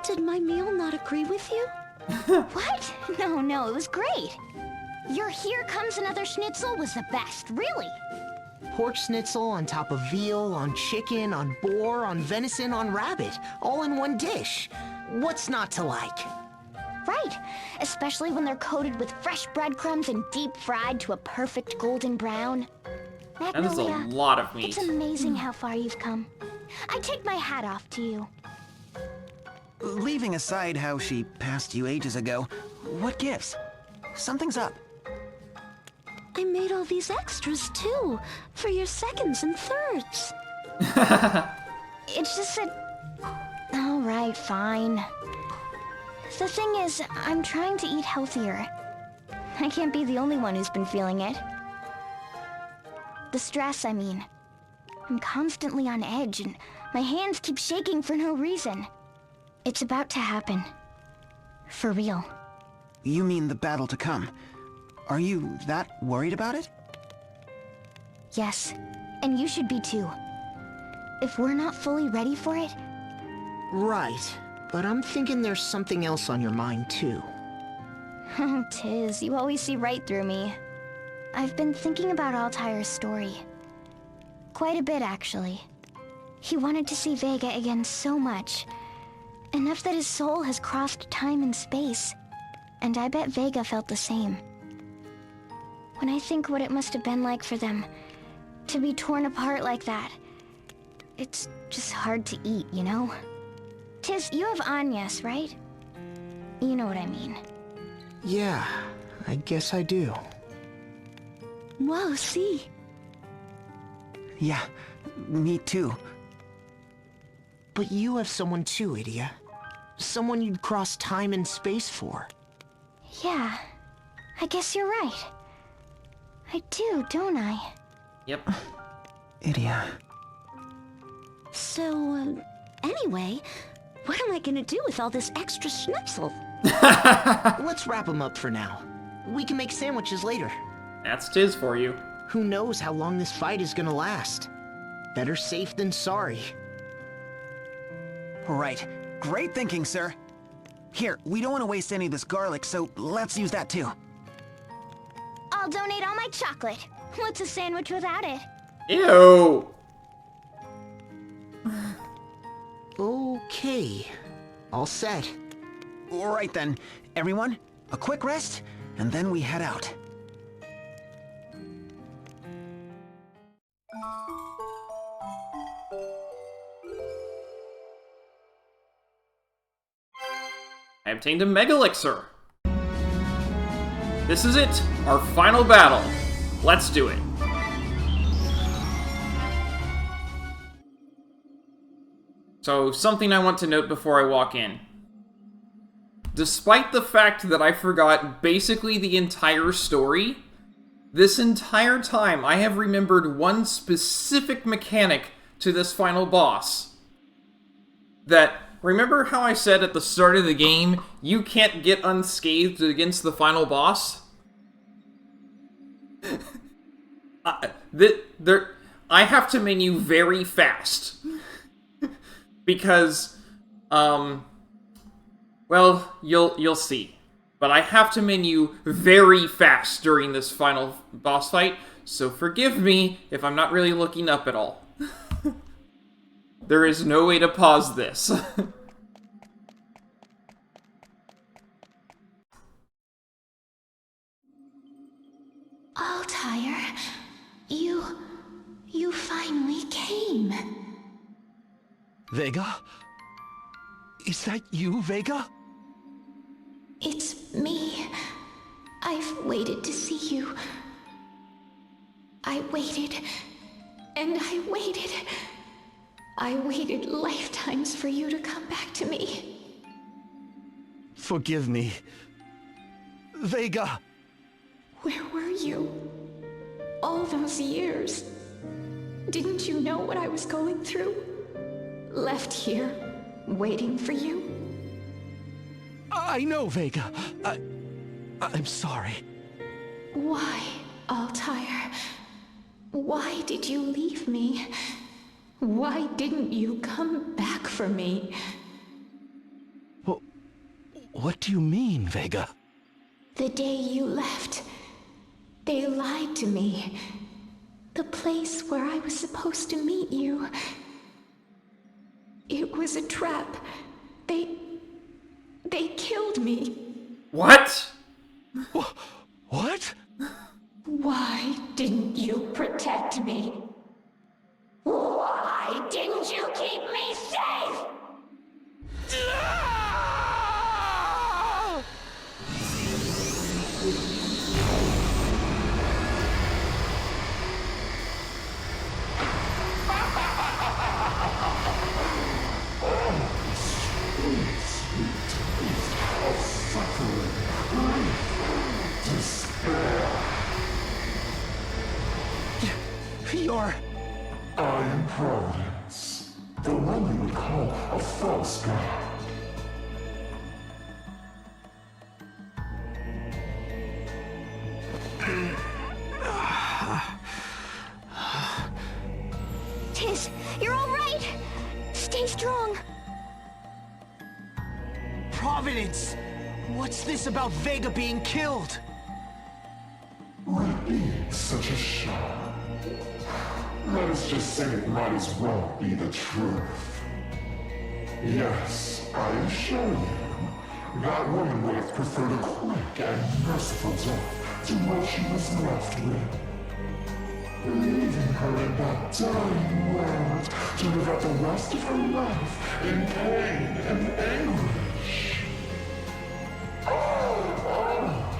Did my meal not agree with you? What? No, it was great. Your "here comes another schnitzel" was the best, really. Pork schnitzel on top of veal, on chicken, on boar, on venison, on rabbit, all in one dish. What's not to like? Right, especially when they're coated with fresh breadcrumbs and deep fried to a perfect golden brown. That is a Magnolia, lot of meat. it's amazing how far you've come. I take my hat off to you. Leaving aside how she passed you ages ago, what gives? Something's up. I made all these extras too, for your seconds and thirds. It's just that... All right, fine. The thing is, I'm trying to eat healthier. I can't be the only one who's been feeling it. The stress, I mean. I'm constantly on edge, and my hands keep shaking for no reason. It's about to happen. For real. You mean the battle to come. Are you that worried about it? Yes, and you should be too. If we're not fully ready for it... Right, but I'm thinking there's something else on your mind too. Oh, Tiz, you always see right through me. I've been thinking about Altair's story. Quite a bit, actually. He wanted to see Vega again so much. Enough that his soul has crossed time and space. And I bet Vega felt the same. When I think what it must have been like for them, to be torn apart like that, it's just hard to eat, you know? Tiz, you have Agnes, right? You know what I mean. Yeah, I guess I do. Wow, see? Yeah, me too. But you have someone too, Edea. Someone you'd cross time and space for. Yeah, I guess you're right. I do, don't I? Yep. Edea. So, anyway, what am I gonna do with all this extra schnitzel? Let's wrap them up for now. We can make sandwiches later. That's Tiz for you. Who knows how long this fight is gonna last? Better safe than sorry. Right. Great thinking, sir. Here, we don't want to waste any of this garlic, so let's use that too. I'll donate all my chocolate. What's a sandwich without it? Ew! Okay. All set. All right then, everyone, a quick rest, and then we head out. I obtained a Mega Elixir. This is it, our final battle. Let's do it. So, something I want to note before I walk in. Despite the fact that I forgot basically the entire story, this entire time I have remembered one specific mechanic to this final boss. That, remember how I said at the start of the game, you can't get unscathed against the final boss? I have to menu very fast. Because, well, you'll see. But I have to menu very fast during this final boss fight, so forgive me if I'm not really looking up at all. There is no way to pause this. Altair, you finally came. Vega? Is that you, Vega? It's me. I've waited to see you. I waited, and I waited. I waited lifetimes for you to come back to me. Forgive me. Vega! Where were you? All those years. Didn't you know what I was going through? Left here, waiting for you? I know, Vega. I'm sorry. Why, Altair? Why did you leave me? Why didn't you come back for me? What do you mean, Vega? The day you left, they lied to me. The place where I was supposed to meet you. It was a trap. They killed me. What? What? Why didn't you protect me? Why didn't you keep me safe? You're... I am Providence, the one you would call a false god. Tiz, you're all right. Stay strong. Providence! What's this about Vega being killed? Would it be such a shock? Let us just say it might as well be the truth. Yes, I assure you, that woman would have preferred a quick and merciful death to what she was left with. Leaving her in that dying world to live out the rest of her life in pain and anguish.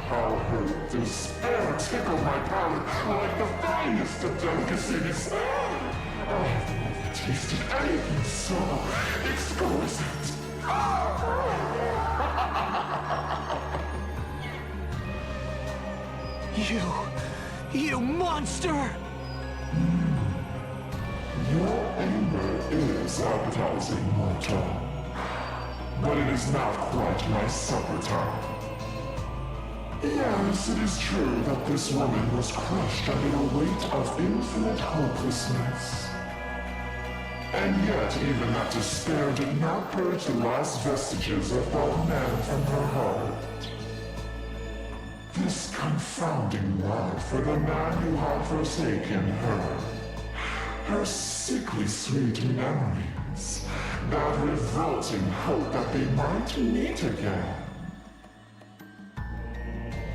How her despair tickled my palate like the finest of delicacies. I've never tasted anything so exquisite. You monster! Your anger is appetizing, mortal. But it is not quite my supper time. Yes, it is true that this woman was crushed under the weight of infinite hopelessness. And yet, even that despair did not purge the last vestiges of that man from her heart. This confounding love for the man who had forsaken her. Her sickly sweet memories. That revolting hope that they might meet again.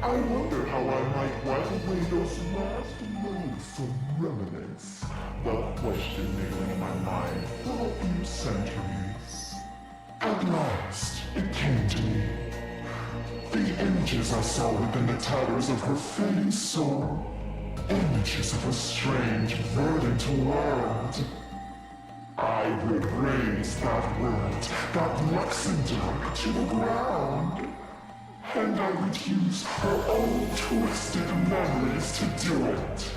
I wonder how I might wipe away those last loathsome remnants. The question lingering in my mind for a few centuries. At last, it came to me. images I saw within the tatters of her fading soul. Images of a strange, verdant world. I would raise that world, that Luxembourg, to the ground. And I would use her own twisted memories to do it.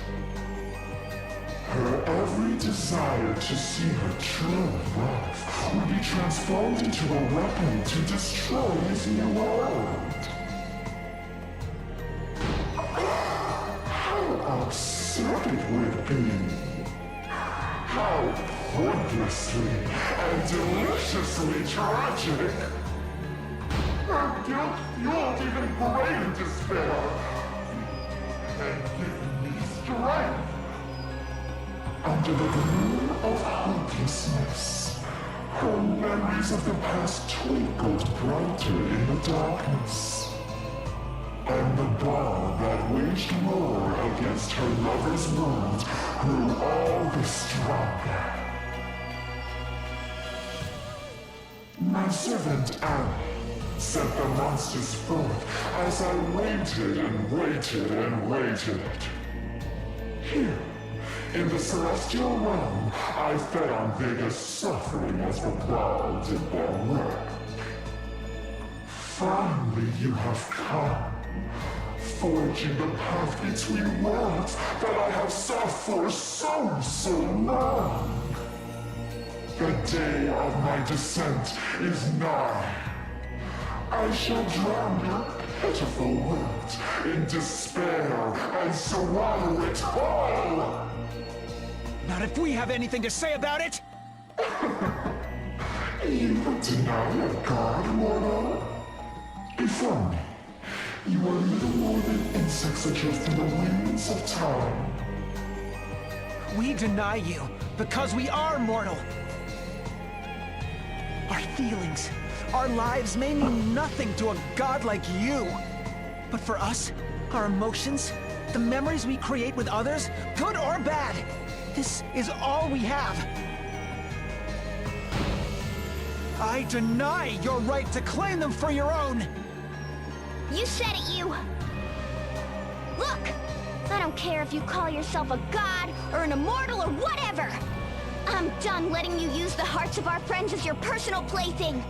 Her every desire to see her true love would be transformed into a weapon to destroy his new world. How absurd it would be. How pointlessly and deliciously tragic. Her guilt fueled even greater despair. And given me strength. Under the gloom of hopelessness, her memories of the past twinkled brighter in the darkness. And the bar that waged war against her lover's world grew all the stronger. My servant Anne sent the monsters forth as I waited and waited and waited. Here, in the Celestial Realm, I fed on Vega's suffering as the clouds did their work. Finally you have come, forging the path between worlds that I have sought for so long. The day of my descent is nigh. I shall drown your pitiful world in despair and swallow it all! Not if we have anything to say about it! You would deny a god, mortal? Before me, you are little more than insects adrift through the winds of time. We deny you because we are mortal. Our feelings, our lives may mean nothing to a god like you. But for us, our emotions, the memories we create with others, good or bad, this is all we have. I deny your right to claim them for your own! You said it, you! Look! I don't care if you call yourself a god, or an immortal, or whatever! I'm done letting you use the hearts of our friends as your personal plaything!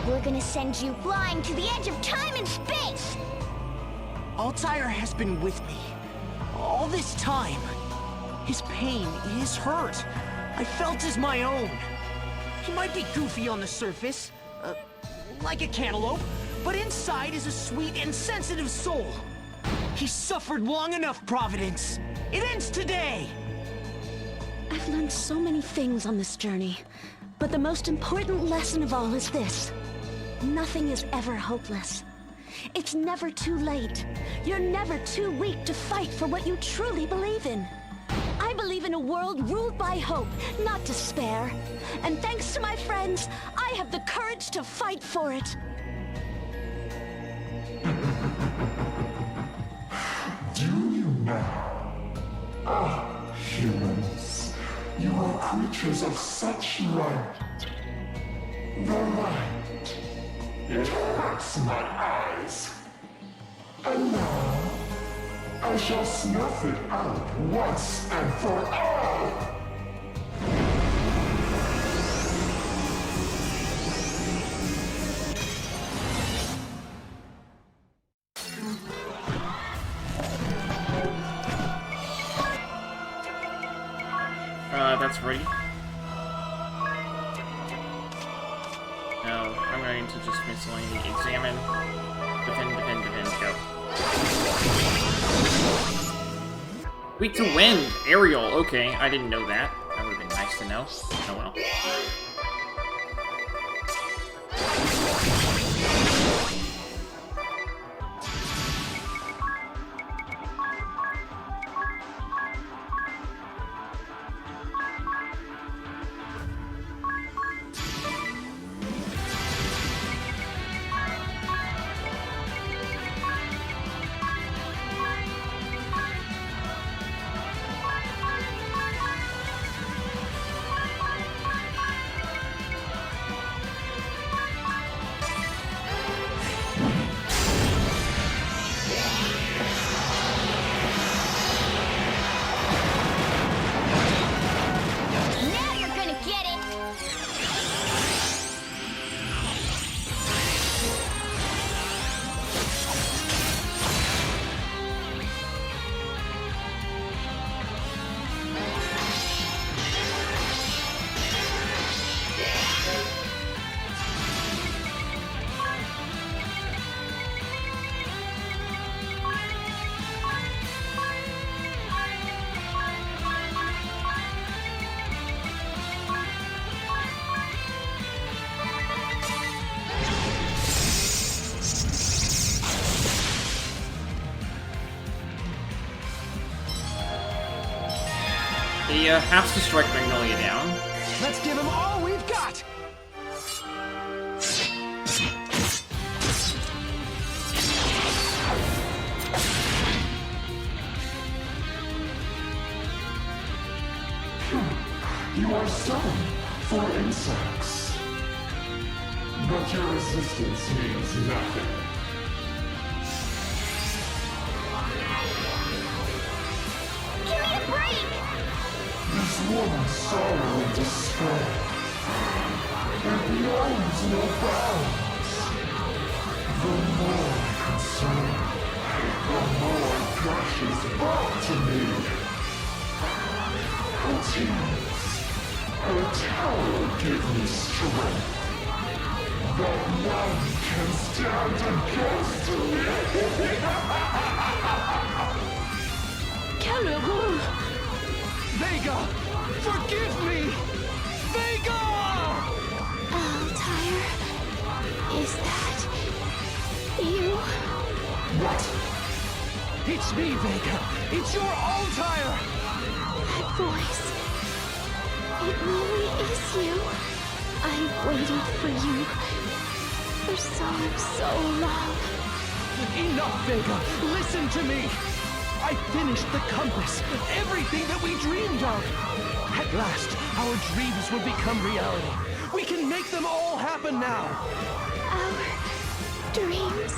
We're gonna send you flying to the edge of time and space! Altair has been with me all this time. His pain, his hurt, I felt as my own. He might be goofy on the surface, like a cantaloupe, but inside is a sweet and sensitive soul. He's suffered long enough, Providence. It ends today! I've learned so many things on this journey, but the most important lesson of all is this. Nothing is ever hopeless. It's never too late. You're never too weak to fight for what you truly believe in. I believe in a world ruled by hope, not despair. And thanks to my friends, I have the courage to fight for it. Do you now? Ah, humans, you are creatures of such light. The light, it hurts my eyes. And now, I shall snuff it out once and for all! That's ready. No, I'm going to just miscellaneously examine. Defend, go. Weak to wind! Aerial, okay, I didn't know that. That would have been nice to know. Oh well. Edea has to strike Magnolia down. Let's give him all we've got! You are stubborn for insects. But your resistance means nothing. Give me a break! This woman's sorrow and despair. It knows no bounds. The more I concern, the more gushes back to me. Her tears, her tower give me strength. But none can stand against me. Caribou! Vega! Forgive me! Vega! Altair, is that you? What? It's me, Vega! It's your Altair! That voice. It really is you. I waited for you for so long. Enough, Vega! Listen to me! I finished the compass, everything that we dreamed of! At last, our dreams will become reality. We can make them all happen now! Our dreams.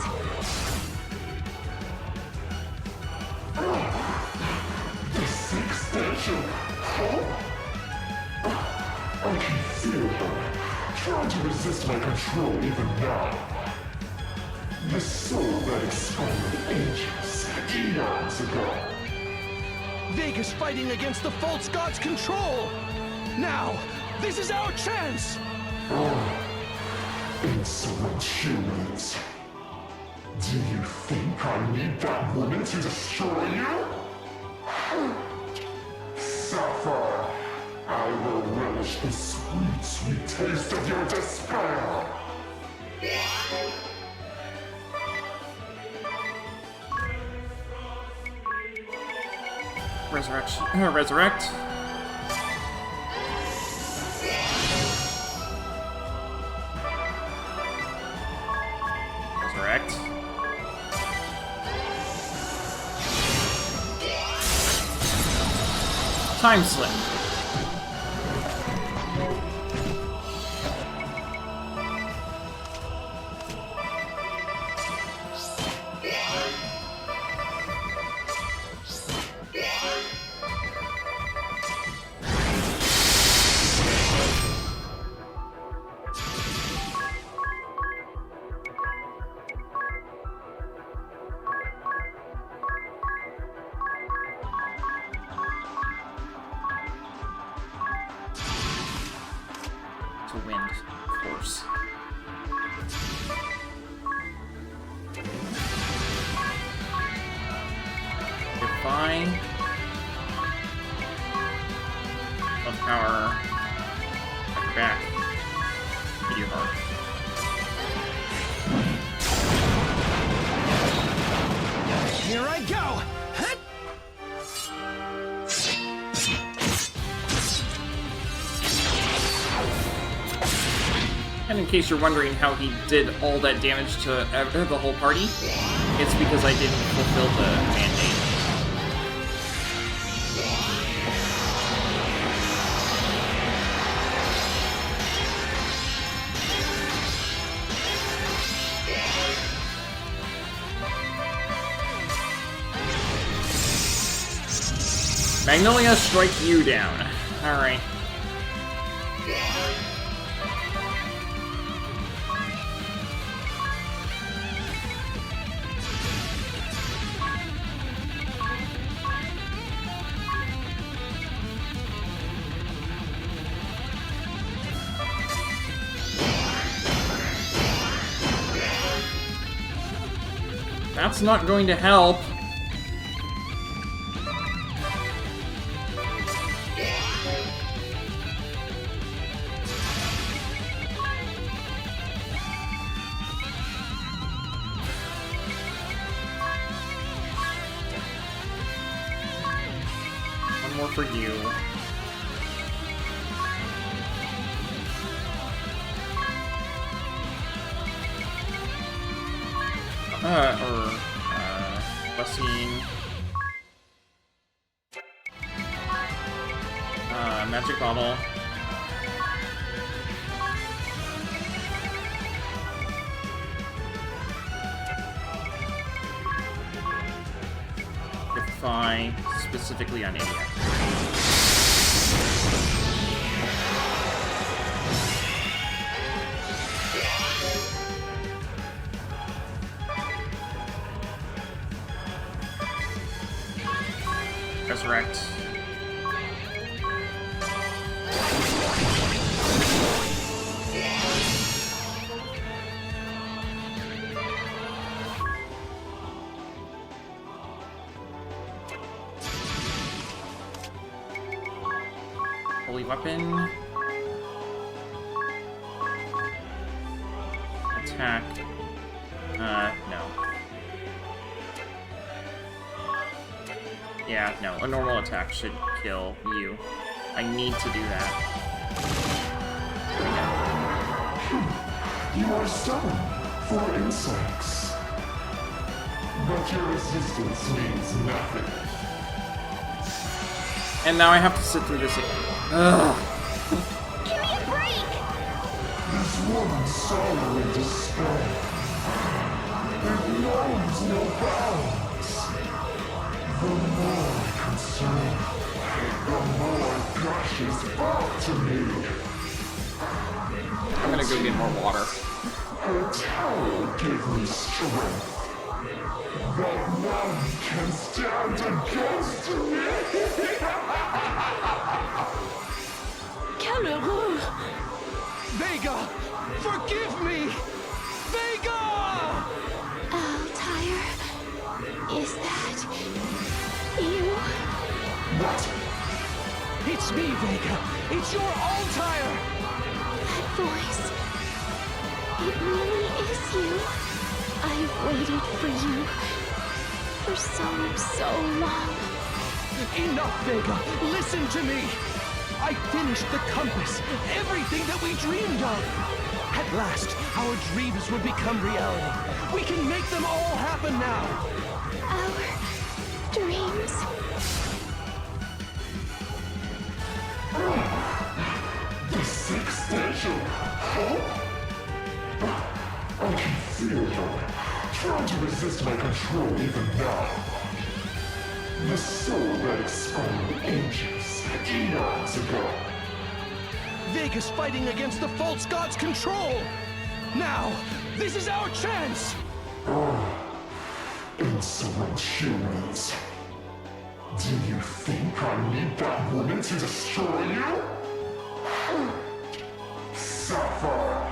The sixth station. Hope? I can feel her, trying to resist my control even now. The soul that expired ages, eons ago. Vega's fighting against the false god's control! Now, this is our chance! Insolent humans. Do you think I need that woman to destroy you? Suffer. I will relish the sweet, sweet taste of your despair. Resurrect. Resurrect. Time slip. To wind, of course. Define. Of power. Back. Meteor heart. Here I go! Hut! And in case you're wondering how he did all that damage to the whole party, it's because I didn't fulfill the mandate. Magnolia, strike you down. Alright. That's not going to help. One more for you. Blessing. Magic bottle. Defy, specifically on Edea. Resurrect. Holy weapon. Attack. No. Yeah, no. A normal attack should kill you. I need to do that. You are stubborn for insects. But your resistance means nothing. And now I have to sit through this again. Ugh. Give me a break! This woman's sorrow and despair. It knows no bounds. The more I consume, the more it gushes back to me. I'm gonna go get more water. Her tower gave me strength. That none can stand against me. Quelle horreur! Vega! Forgive me! Vega! Altair, is that you? What? It's me, Vega! It's your Altair! That voice. It really is you. I've waited for you for so long. Enough, Vega! Listen to me! I finished the compass, everything that we dreamed of! At last, our dreams would become reality. We can make them all happen now! Our dreams. The sixth station. Hope? I can feel her, trying to resist my control even now. The soul that expired ages, eons ago. Vega's fighting against the false god's control! Now, this is our chance! Insolent humans. Do you think I need that woman to destroy you? Suffer!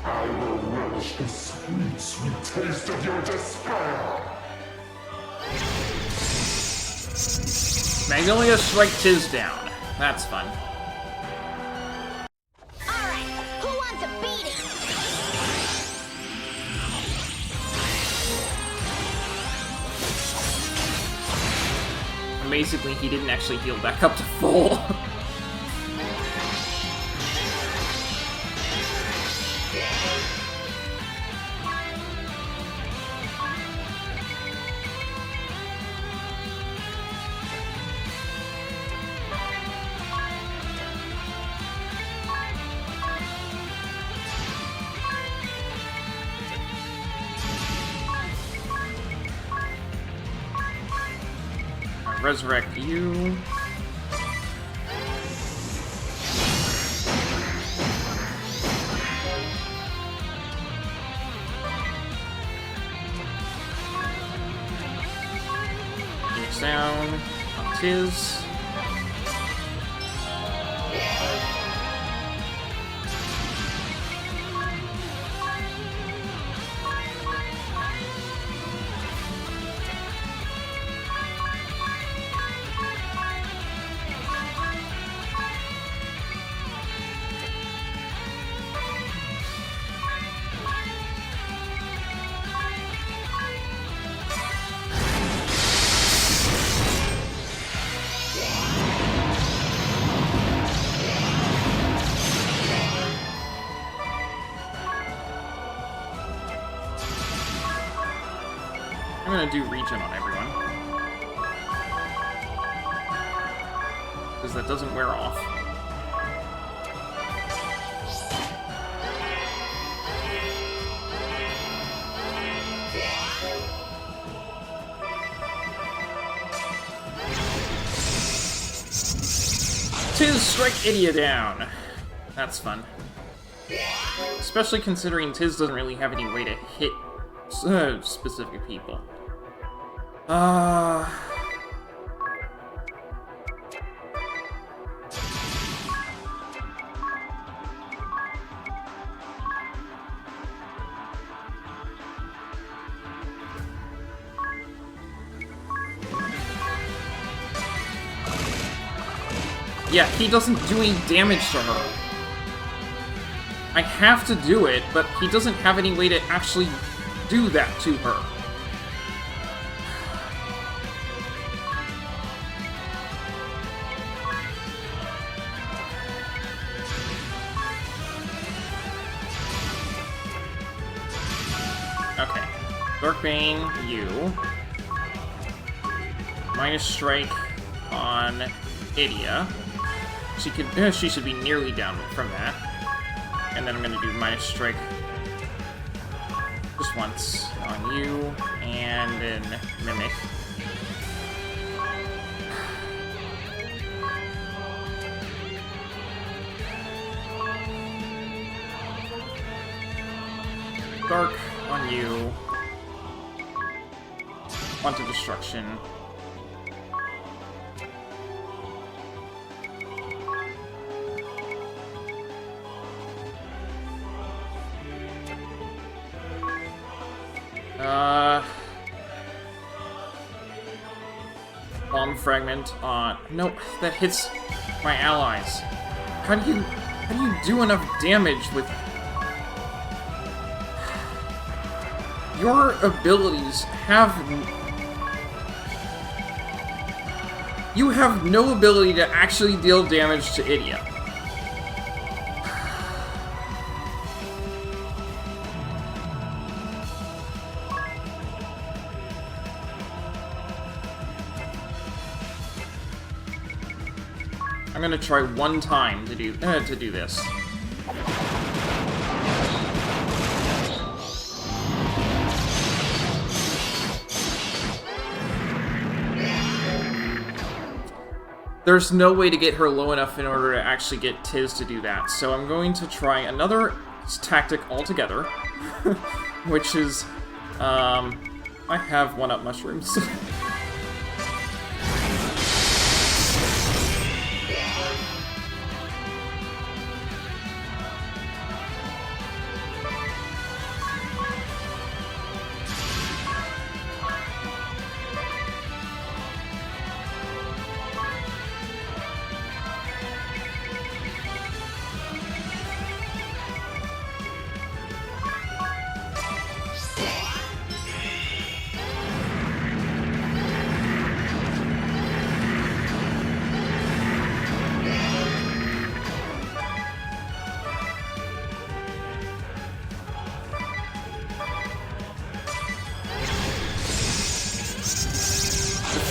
I will relish the sweet, sweet taste of your despair! Magnolia Strike Tiz down. That's fun. Alright, who wants a beating? Amazingly, he didn't actually heal back up to full. Resurrect you. Phoenix down. On Tiz. I'm gonna do regen on everyone. Because that doesn't wear off. Tiz, strike Edea down! That's fun. Especially considering Tiz doesn't really have any way to hit specific people. Yeah, he doesn't do any damage to her. I have to do it, but he doesn't have any way to actually do that to her. Okay. Darkbane, you. Minus strike on Edea. She should be nearly down from that. And then I'm gonna do minus strike just once on you, and then Mimic. Dark on you. Onto destruction. Bomb fragment on... Nope, that hits my allies. How do you do enough damage with... Your abilities have... You have no ability to actually deal damage to Edea. I'm gonna try one time to do this. There's no way to get her low enough in order to actually get Tiz to do that, so I'm going to try another tactic altogether, which is, I have one-up mushrooms.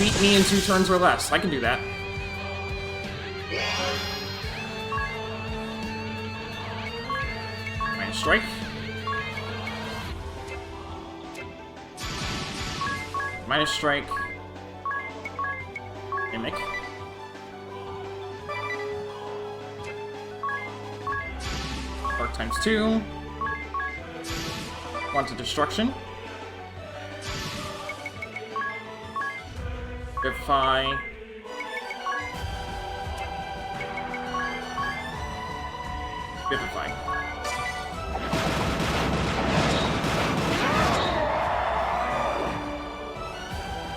Defeat me in 2 turns or less. I can do that. Minus strike. Minus strike. Mimic. Arc times 2. One to destruction. Vivify. Vivify.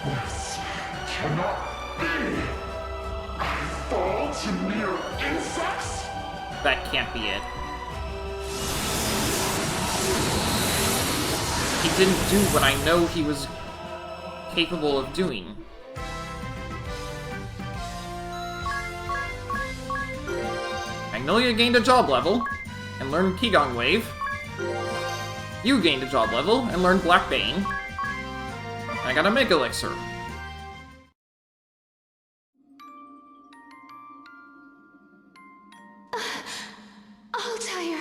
This cannot be. I fall to mere insects? That can't be it. He didn't do what I know he was capable of doing. Magnolia gained a job level, and learned Qigong Wave. You gained a job level, and learned Black Bane. I got a Mega Elixir. Altair!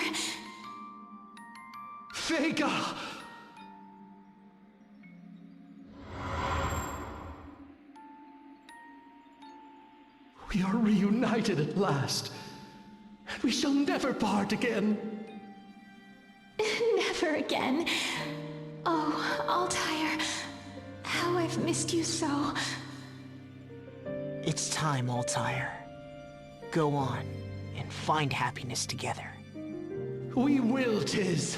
Vega! We are reunited at last. We shall never part again. Never again. Oh, Altair, how I've missed you so. It's time, Altair. Go on and find happiness together. We will, Tiz.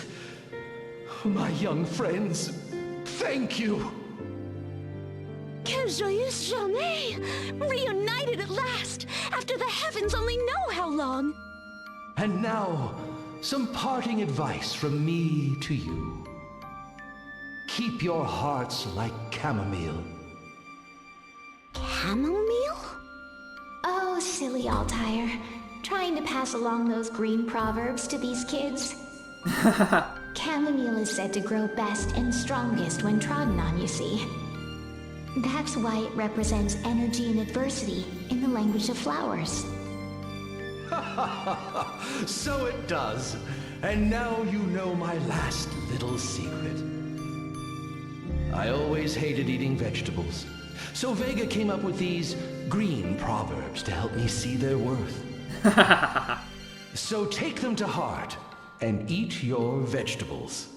My young friends, thank you. Quelle joyeuse journée! Reunited at last, after the heavens only know how long. And now, some parting advice from me to you. Keep your hearts like chamomile. Chamomile? Oh, silly Altair. Trying to pass along those green proverbs to these kids. Chamomile is said to grow best and strongest when trodden on, you see. That's why it represents energy and adversity in the language of flowers. So it does. And now you know my last little secret. I always hated eating vegetables. So Vega came up with these green proverbs to help me see their worth. So take them to heart and eat your vegetables.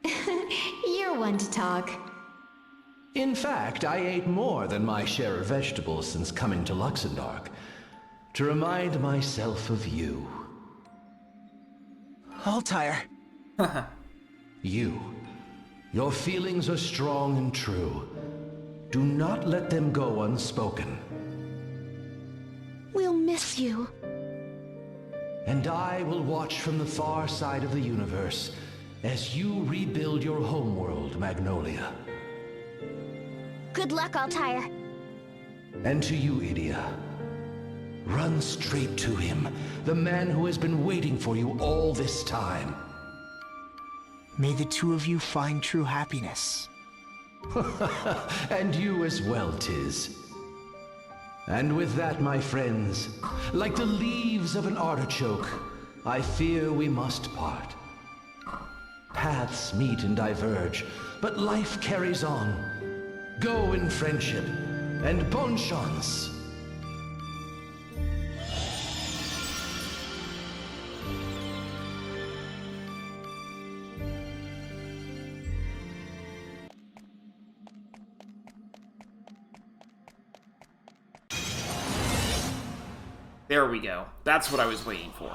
You're one to talk. In fact, I ate more than my share of vegetables since coming to Luxembourg, to remind myself of you. Altair. You. Your feelings are strong and true. Do not let them go unspoken. We'll miss you. And I will watch from the far side of the universe as you rebuild your homeworld, Magnolia. Good luck, Altair. And to you, Edea. Run straight to him, the man who has been waiting for you all this time. May the two of you find true happiness. And you as well, Tiz. And with that, my friends, like the leaves of an artichoke, I fear we must part. Paths meet and diverge, but life carries on. Go in friendship, and bonne chance. There we go. That's what I was waiting for.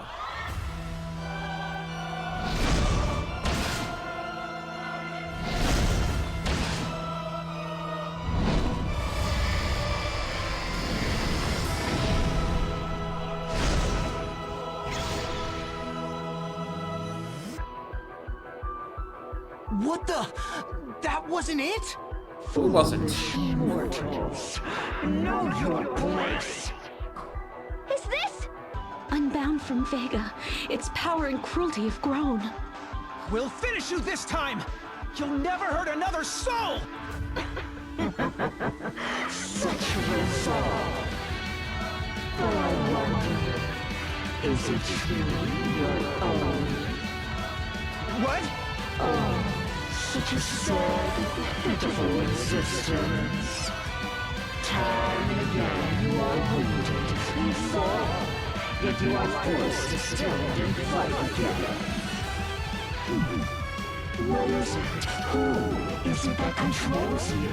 What the? That wasn't it? Who wasn't? Mortals, know your place. Is this? Unbound from Vega, its power and cruelty have grown. We'll finish you this time! You'll never hurt another soul! Such resolve. But I wonder, is it truly your own? What? Oh, such a sad, pitiful existence. Time and again you are wounded, you fall, yet you are forced to stand and fight again. What is it? Who is it that controls you?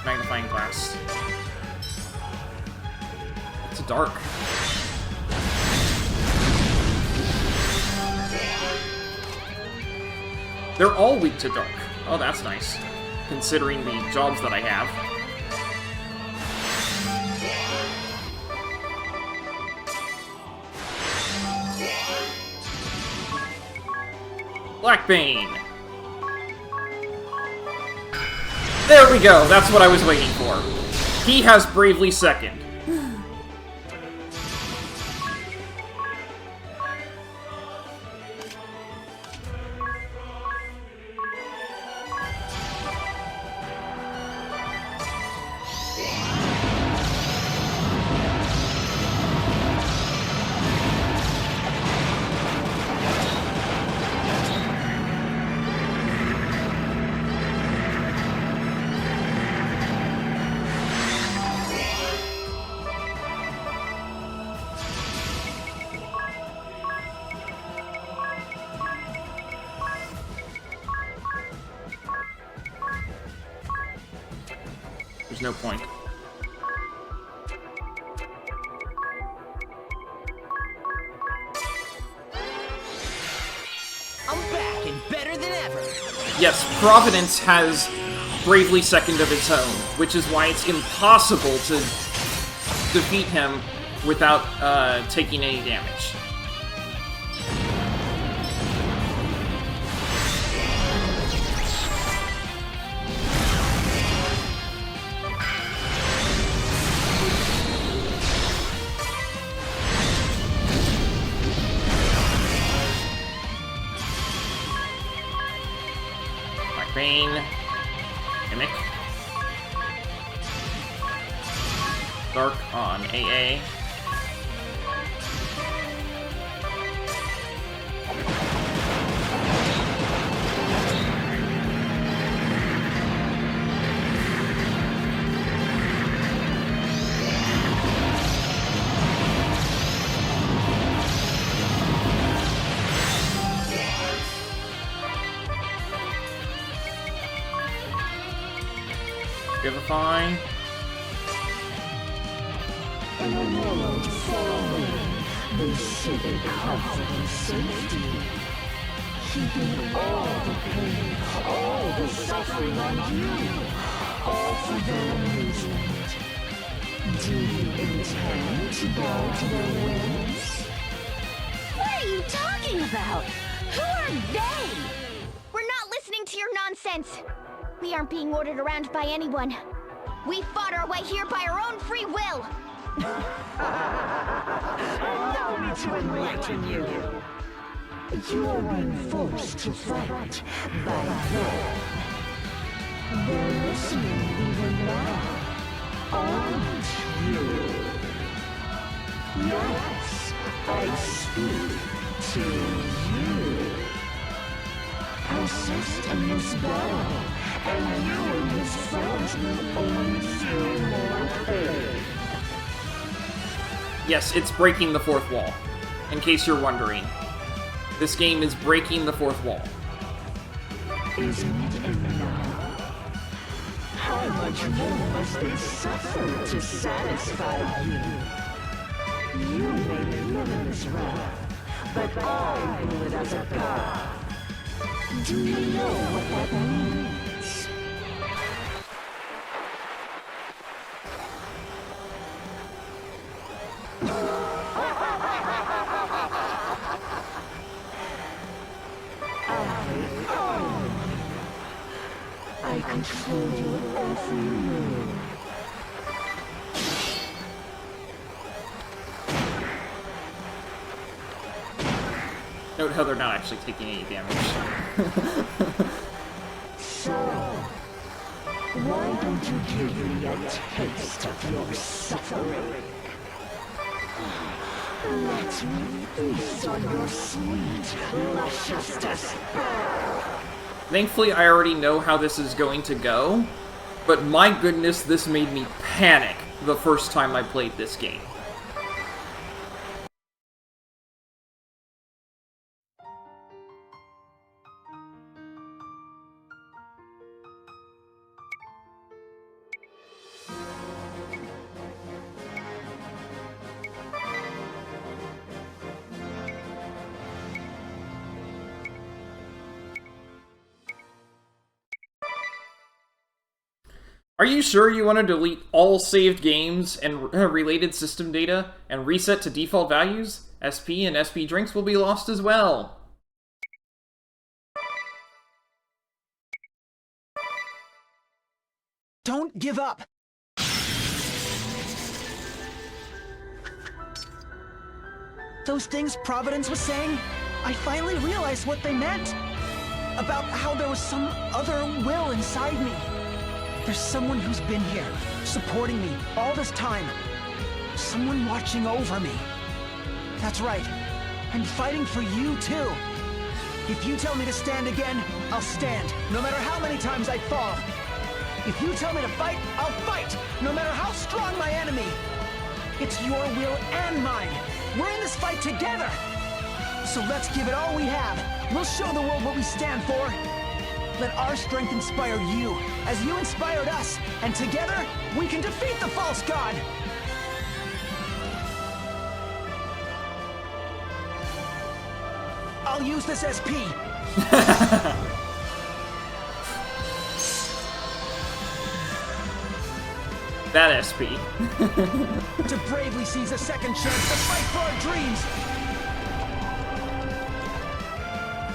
Magnifying glass. It's dark. They're all weak to dark. Oh, that's nice. Considering the jobs that I have. Blackbane! There we go, that's what I was waiting for. He has Bravely Second. no point. I'm back and better than ever. Yes, Providence has Bravely Second of its own, which is why it's impossible to defeat him without taking any damage. Bane, Mimic, Dark on AA. Vivify. In a world far they sit in comfort and safety, keeping all the pain, all the suffering on you, all for their amusement. Do you intend to bow to their whims? What are you talking about? Who are they? We're not listening to your nonsense. We aren't being ordered around by anyone. We fought our way here by our own free will. Allow me to enlighten you. You are being forced to fight by them. They're listening even now, aren't you? Yes, I speak to you. Persist in this battle, and you and his friends will only feel more pain. Yes, it's breaking the fourth wall. In case you're wondering. This game is breaking the fourth wall. Isn't it enough? How much more must they suffer to satisfy you? You may live in this wrath, but I rule it as a god. Do you know what that means? I control your every move. Note how they're not actually taking any damage. So, why don't you give me a taste of your suffering? Let me feast on your sweet, luscious despair. Thankfully, I already know how this is going to go, but my goodness, this made me panic the first time I played this game. Are you sure you want to delete all saved games and related system data and reset to default values? SP and SP drinks will be lost as well. Don't give up! Those things Providence was saying, I finally realized what they meant. About how there was some other will inside me. There's someone who's been here, supporting me all this time. Someone watching over me. That's right. I'm fighting for you too. If you tell me to stand again, I'll stand, no matter how many times I fall. If you tell me to fight, I'll fight, no matter how strong my enemy. It's your will and mine. We're in this fight together. So let's give it all we have. We'll show the world what we stand for. Let our strength inspire you, as you inspired us, and together, we can defeat the false god! I'll use this SP. That SP. To bravely seize a second chance to fight for our dreams!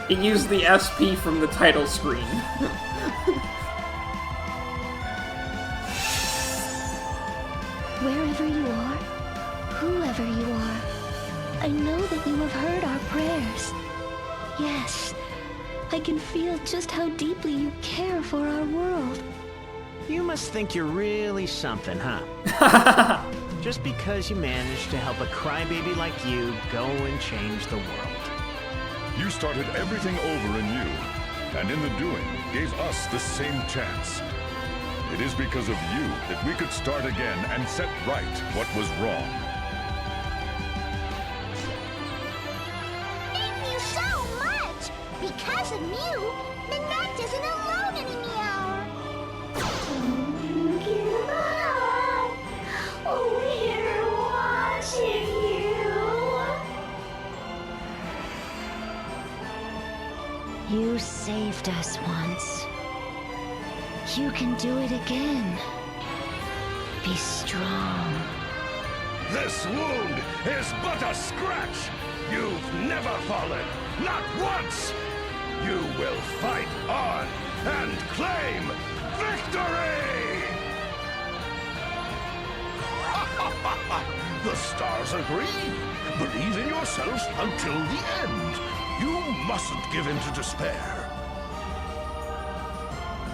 He used the SP from the title screen. Wherever you are, whoever you are, I know that you have heard our prayers. Yes, I can feel just how deeply you care for our world. You must think you're really something, huh? Just because you managed to help a crybaby like you go and change the world. You started everything over anew, and in the doing, gave us the same chance. It is because of you that we could start again and set right what was wrong. Thank you so much! Because of you, the night isn't alone anymore! Give up! We're watching you! You saved us once. You can do it again. Be strong. This wound is but a scratch! You've never fallen, not once! You will fight on and claim victory! The stars agree. Believe in yourselves until the end. You mustn't give in to despair.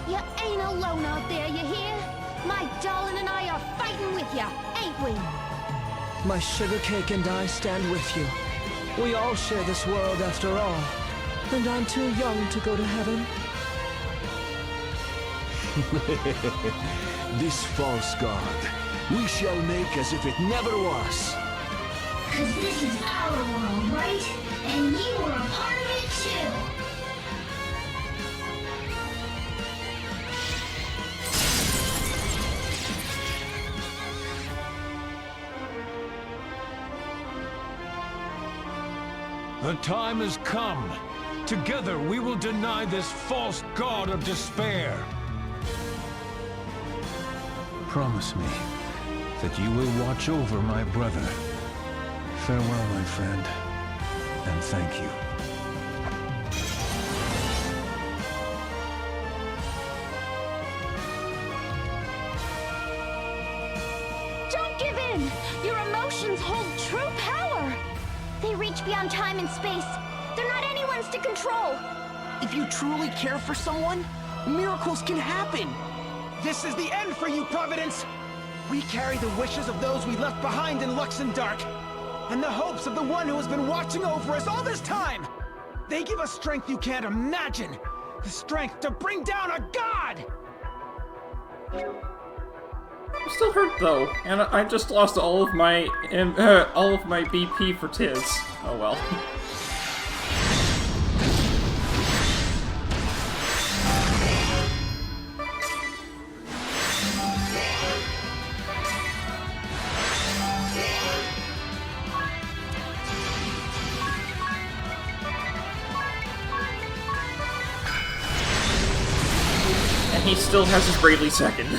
You ain't alone out there, you hear? My darling and I are fighting with you, ain't we? My sugar cake and I stand with you. We all share this world after all. And I'm too young to go to heaven. This false god, we shall make as if it never was. 'Cause this is our world, right? And you were a part of it too. The time has come. Together we will deny this false god of despair. Promise me that you will watch over my brother. Farewell, my friend, and thank you. Don't give in! Your emotions hold true power! They reach beyond time and space. They're not anyone's to control. If you truly care for someone, miracles can happen. This is the end for you, Providence! We carry the wishes of those we left behind in Luxemdark, and the hopes of the one who has been watching over us all this time! They give us strength you can't imagine! The strength to bring down a god! I'm still hurt though, and I just lost all of my BP for Tiz. Oh well. And he still has his Bravely second.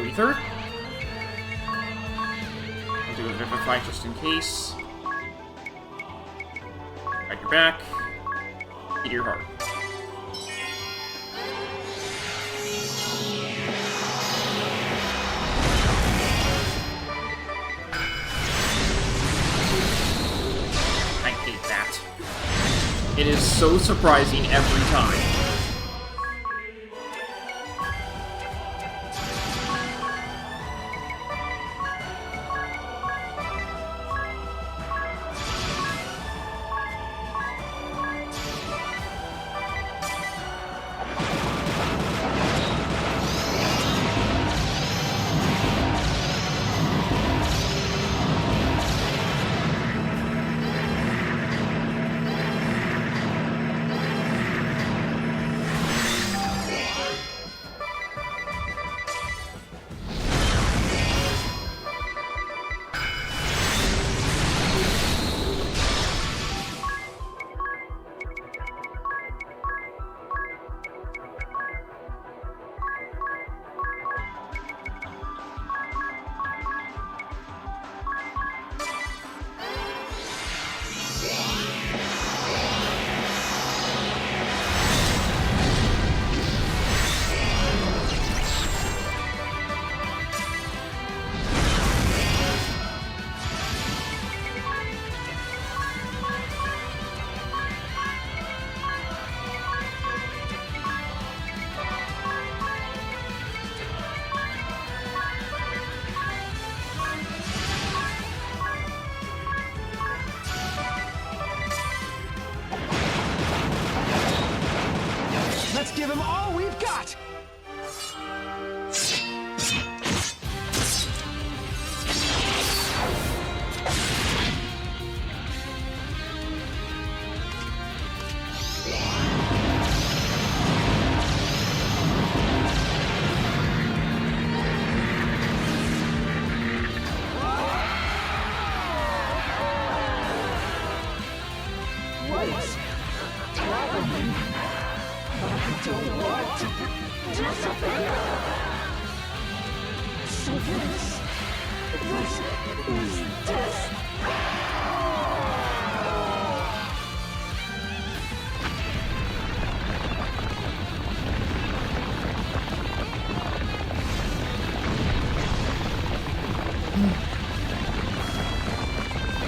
Ether. I'll do a Vivify just in case. Got your back. Eat your heart. It is so surprising every time. Let's give him all we've got!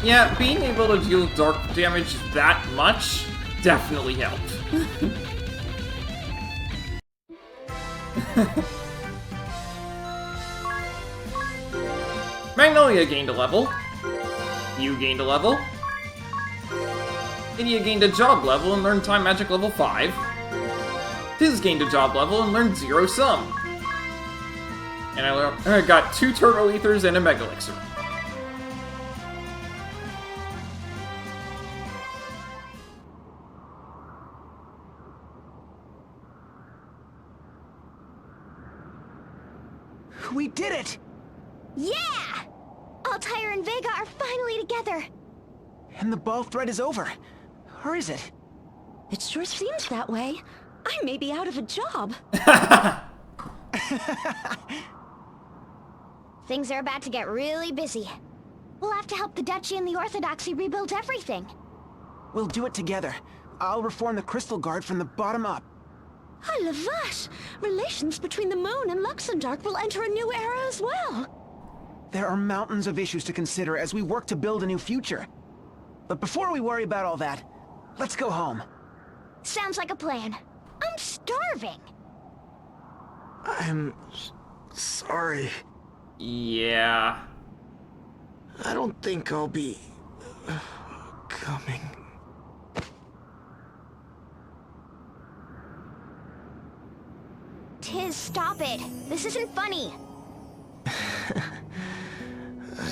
Yeah, being able to deal dark damage that much definitely helped. Magnolia gained a level. You gained a level. Edea gained a job level and learned Time Magic level 5. Tiz gained a job level and learned Zero Sum. And I got 2 Turbo Ethers and a Mega Elixir. We did it! Yeah! Altair and Vega are finally together. And the ball thread is over. Or is it? It sure seems that way. I may be out of a job. Things are about to get really busy. We'll have to help the Duchy and the Orthodoxy rebuild everything. We'll do it together. I'll reform the Crystal Guard from the bottom up. I la vache! Relations between the Moon and Luxemdark will enter a new era as well. There are mountains of issues to consider as we work to build a new future. But before we worry about all that, let's go home. Sounds like a plan. I'm starving. I'm sorry. Yeah. I don't think I'll be coming. Tiz, stop it. This isn't funny.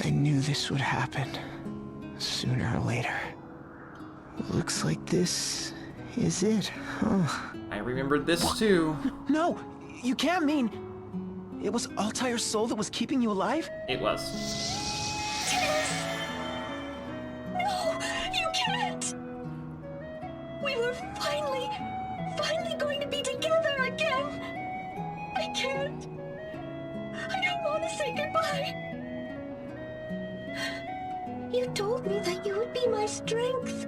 I knew this would happen. Sooner or later. Looks like this is it, huh? I remembered this too. No, you can't mean... It was Altair's soul that was keeping you alive? It was. No, you can't! We were finally going to be together again! I can't. I don't want to say goodbye. You told me that you would be my strength.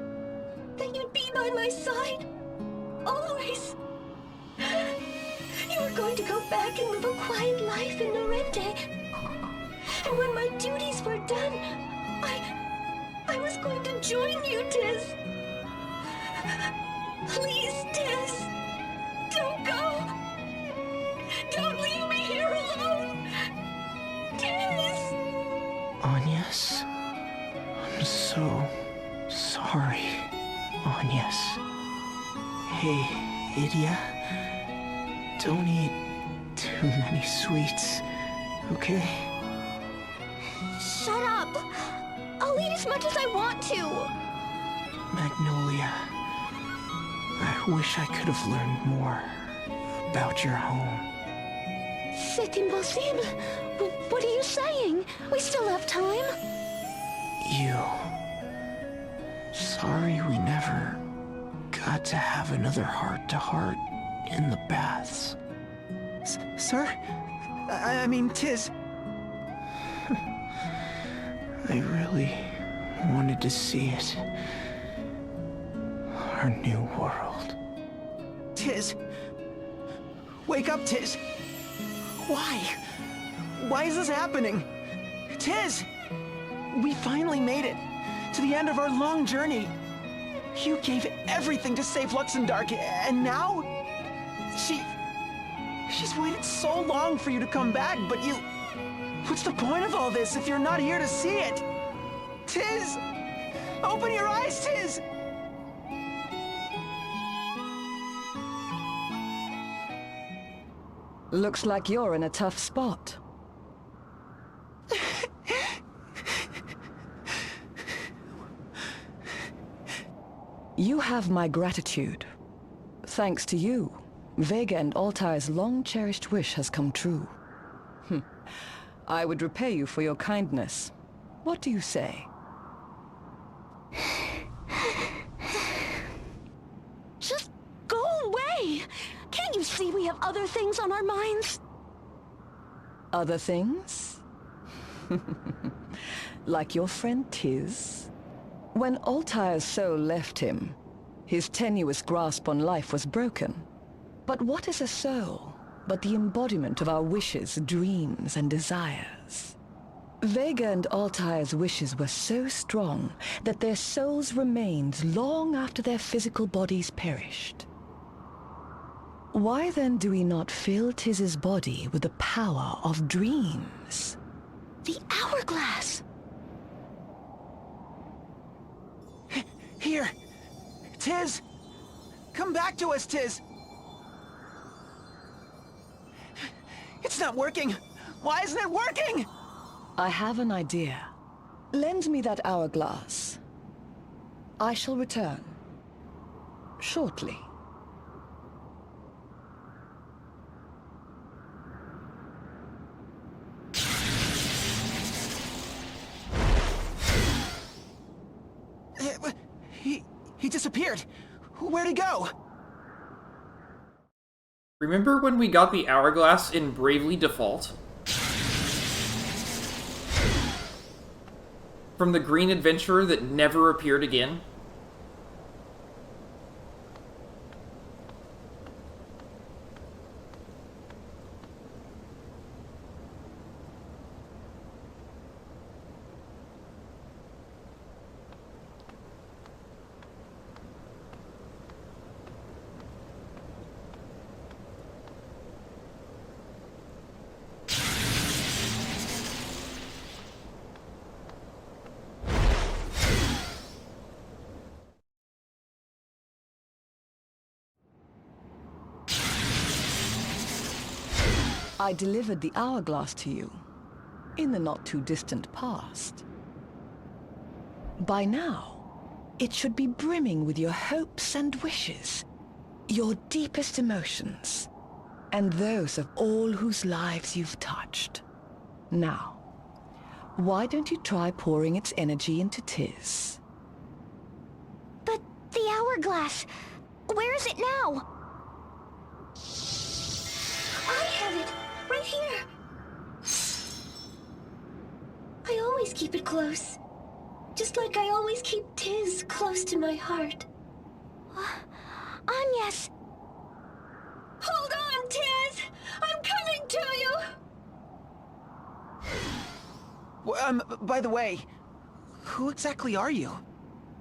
That you'd be by my side. Always. You were going to go back and live a quiet life in Norente. And when my duties were done, I was going to join you, Tiz. Please, Tiz. Don't go. Don't leave me here alone. Tiz. Agnes, I'm so sorry. Agnes. Hey, Edea. Don't eat too many sweets, okay? Shut up! I'll eat as much as I want to! Magnolia, I wish I could have learned more about your home. C'est impossible. What are you saying? We still have time. Sorry we never got to have another heart-to-heart in the baths. Sir? I mean, Tiz. I really wanted to see it. Our new world. Tiz. Wake up, Tiz. Why? Why is this happening? Tiz! We finally made it. To the end of our long journey. You gave everything to save Luxendark, and now? She's waited so long for you to come back, but you... What's the point of all this if you're not here to see it? Tiz! Open your eyes, Tiz! Looks like you're in a tough spot. You have my gratitude. Thanks to you, Vega and Altair's long-cherished wish has come true. I would repay you for your kindness. What do you say? Just go away! Can't you see we have other things on our minds? Other things? Like your friend Tiz? When Altair's soul left him, his tenuous grasp on life was broken. But what is a soul but the embodiment of our wishes, dreams, and desires? Vega and Altair's wishes were so strong that their souls remained long after their physical bodies perished. Why then do we not fill Tiz's body with the power of dreams? The hourglass! Here! Tiz! Come back to us, Tiz! It's not working! Why isn't it working? I have an idea. Lend me that hourglass. I shall return. Shortly. He disappeared. Where'd he go? Remember when we got the hourglass in Bravely Default? From the green adventurer that never appeared again? I delivered the hourglass to you in the not-too-distant past. By now, it should be brimming with your hopes and wishes, your deepest emotions, and those of all whose lives you've touched. Now, why don't you try pouring its energy into Tiz? But the hourglass, where is it now? I have it! Right here! I always keep it close. Just like I always keep Tiz close to my heart. Agnes! Hold on, Tiz! I'm coming to you! By the way, who exactly are you?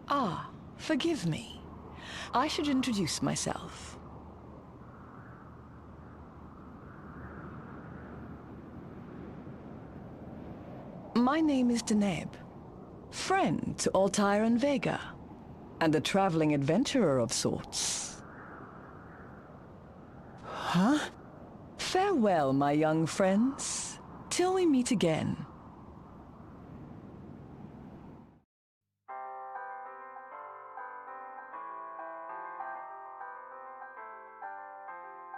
Ah, forgive me. I should introduce myself. My name is Deneb, friend to Altair and Vega, and a traveling adventurer of sorts. Huh? Farewell, my young friends, till we meet again.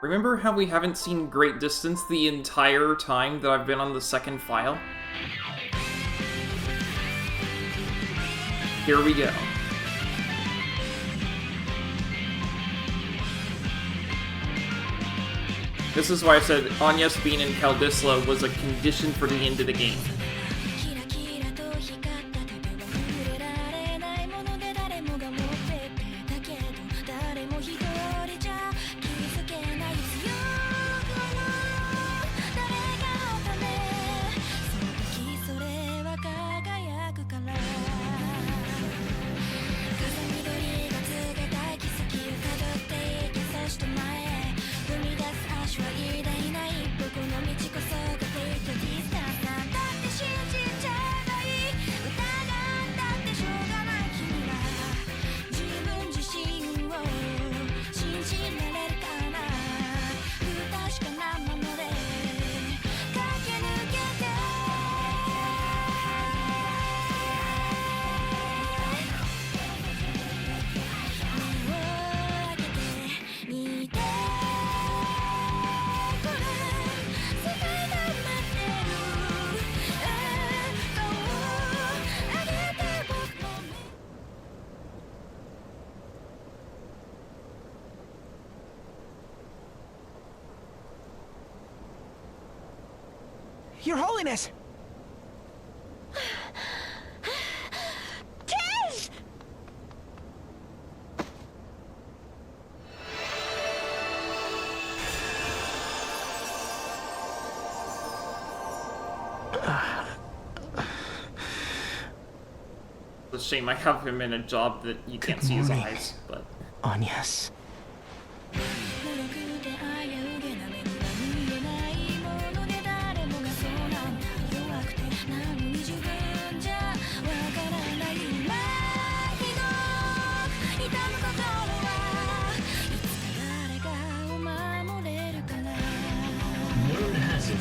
Remember how we haven't seen Great Distance the entire time that I've been on the second file? Here we go. This is why I said Anya's being in Kaldisla was a condition for the end of the game. Your Holiness! Tiz! It's a shame I have him in a job that you can't see his eyes, but... Agnes.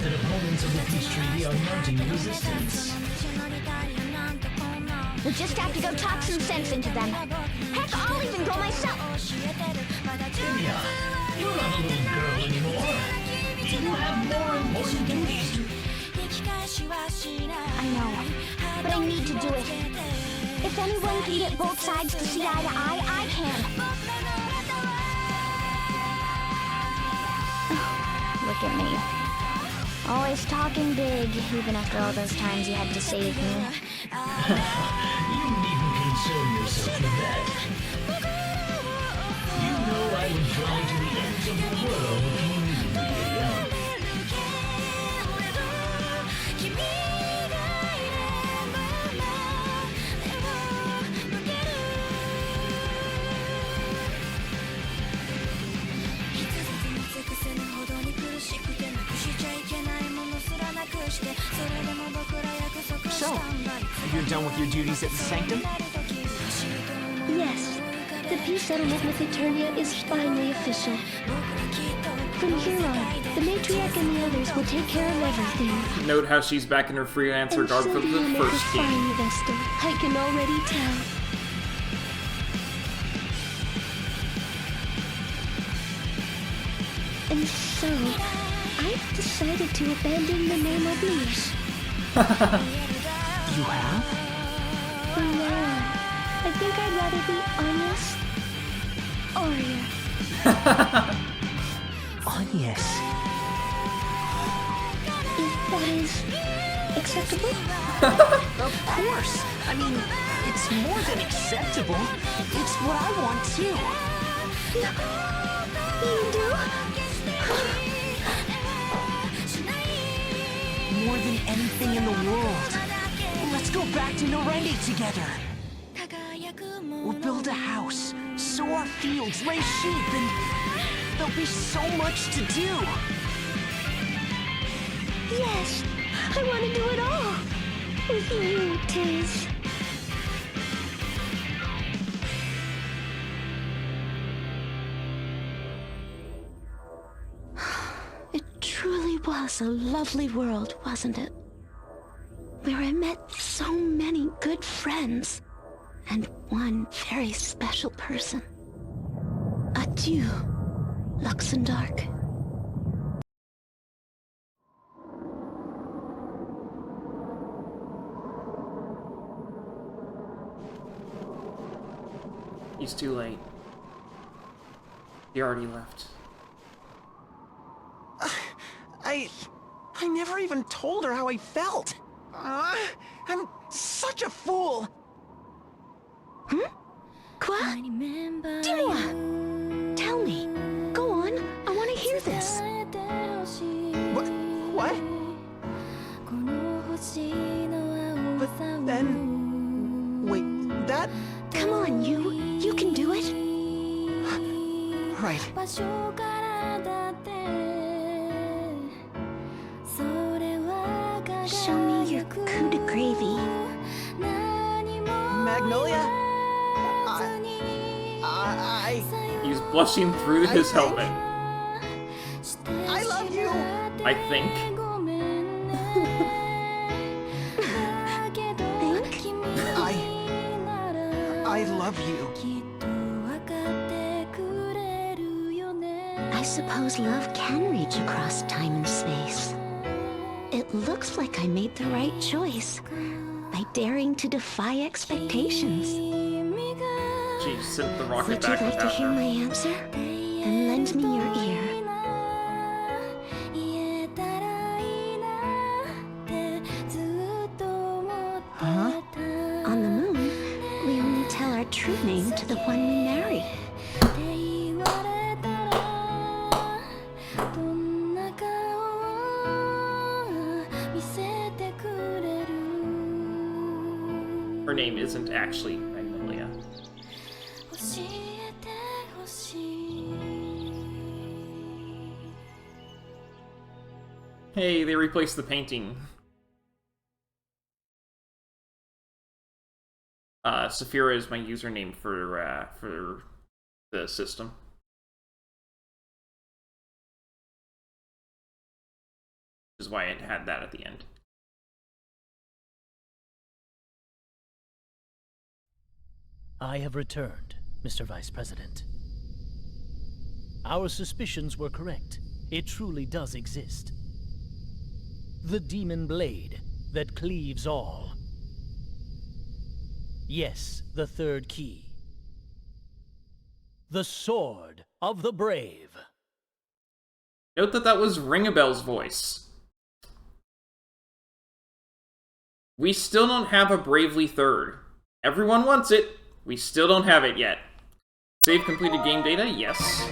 That opponents of the peace treaty are mounting resistance. We'll just have to go talk some sense into them. Heck, I'll even go myself. Edea, you're not a little girl anymore. You have more important duties to... I know, but I need to do it. If anyone can get both sides to see eye to eye, I can. Look at me. Always talking big, even after all those times you had to save me. You needn't concern yourself with that. You know I would fly to the ends of the world if you needed me, Edea. So, you're done with your duties at the Sanctum? Yes, the peace settlement with Eternia is finally official. From here on, the matriarch and the others will take care of everything. Note how she's back in her freelancer garb for the first game. Fine, Vesta. I can already tell. And so, I've decided to abandon the name of Leash. You have? From now on, I think I'd rather be Arya. Agnes. If that is acceptable? Of course. I mean, it's more than acceptable. It's what I want too. You do? More than anything in the world. Let's go back to Norendi together. We'll build a house sow our fields, raise sheep, and there'll be so much to do. Yes, I want to do it all. With you, Tiz. It truly was a lovely world, wasn't it? Where I met so many good friends, and one very special person. Adieu, Luxendark. He's too late. He already left. I never even told her how I felt. I'm such a fool. Quoi? Dis-moi. Tell me. Go on. I want to hear this. What? But then... Wait, that... Come on, you. You can do it. Right. Show me your coup de gravy. Magnolia? He's blushing through his helmet. I love you! I think. I love you. I suppose love can reach across time and space. It looks like I made the right choice by daring to defy expectations. She sent the rocket Would you back like to without hear her. my answer? Then lend me your ear. Huh? On the moon, we only tell our true name to the one we marry. Her name isn't actually Magnolia. Hey, they replaced the painting. Saphira is my username for the system. Which is why it had that at the end. I have returned, Mr. Vice President. Our suspicions were correct. It truly does exist. The demon blade that cleaves all. Yes, the third key. The sword of the brave. Note that that was Ring-a-Bell's voice. We still don't have a Bravely Third. Everyone wants it. We still don't have it yet. Save completed game data? Yes.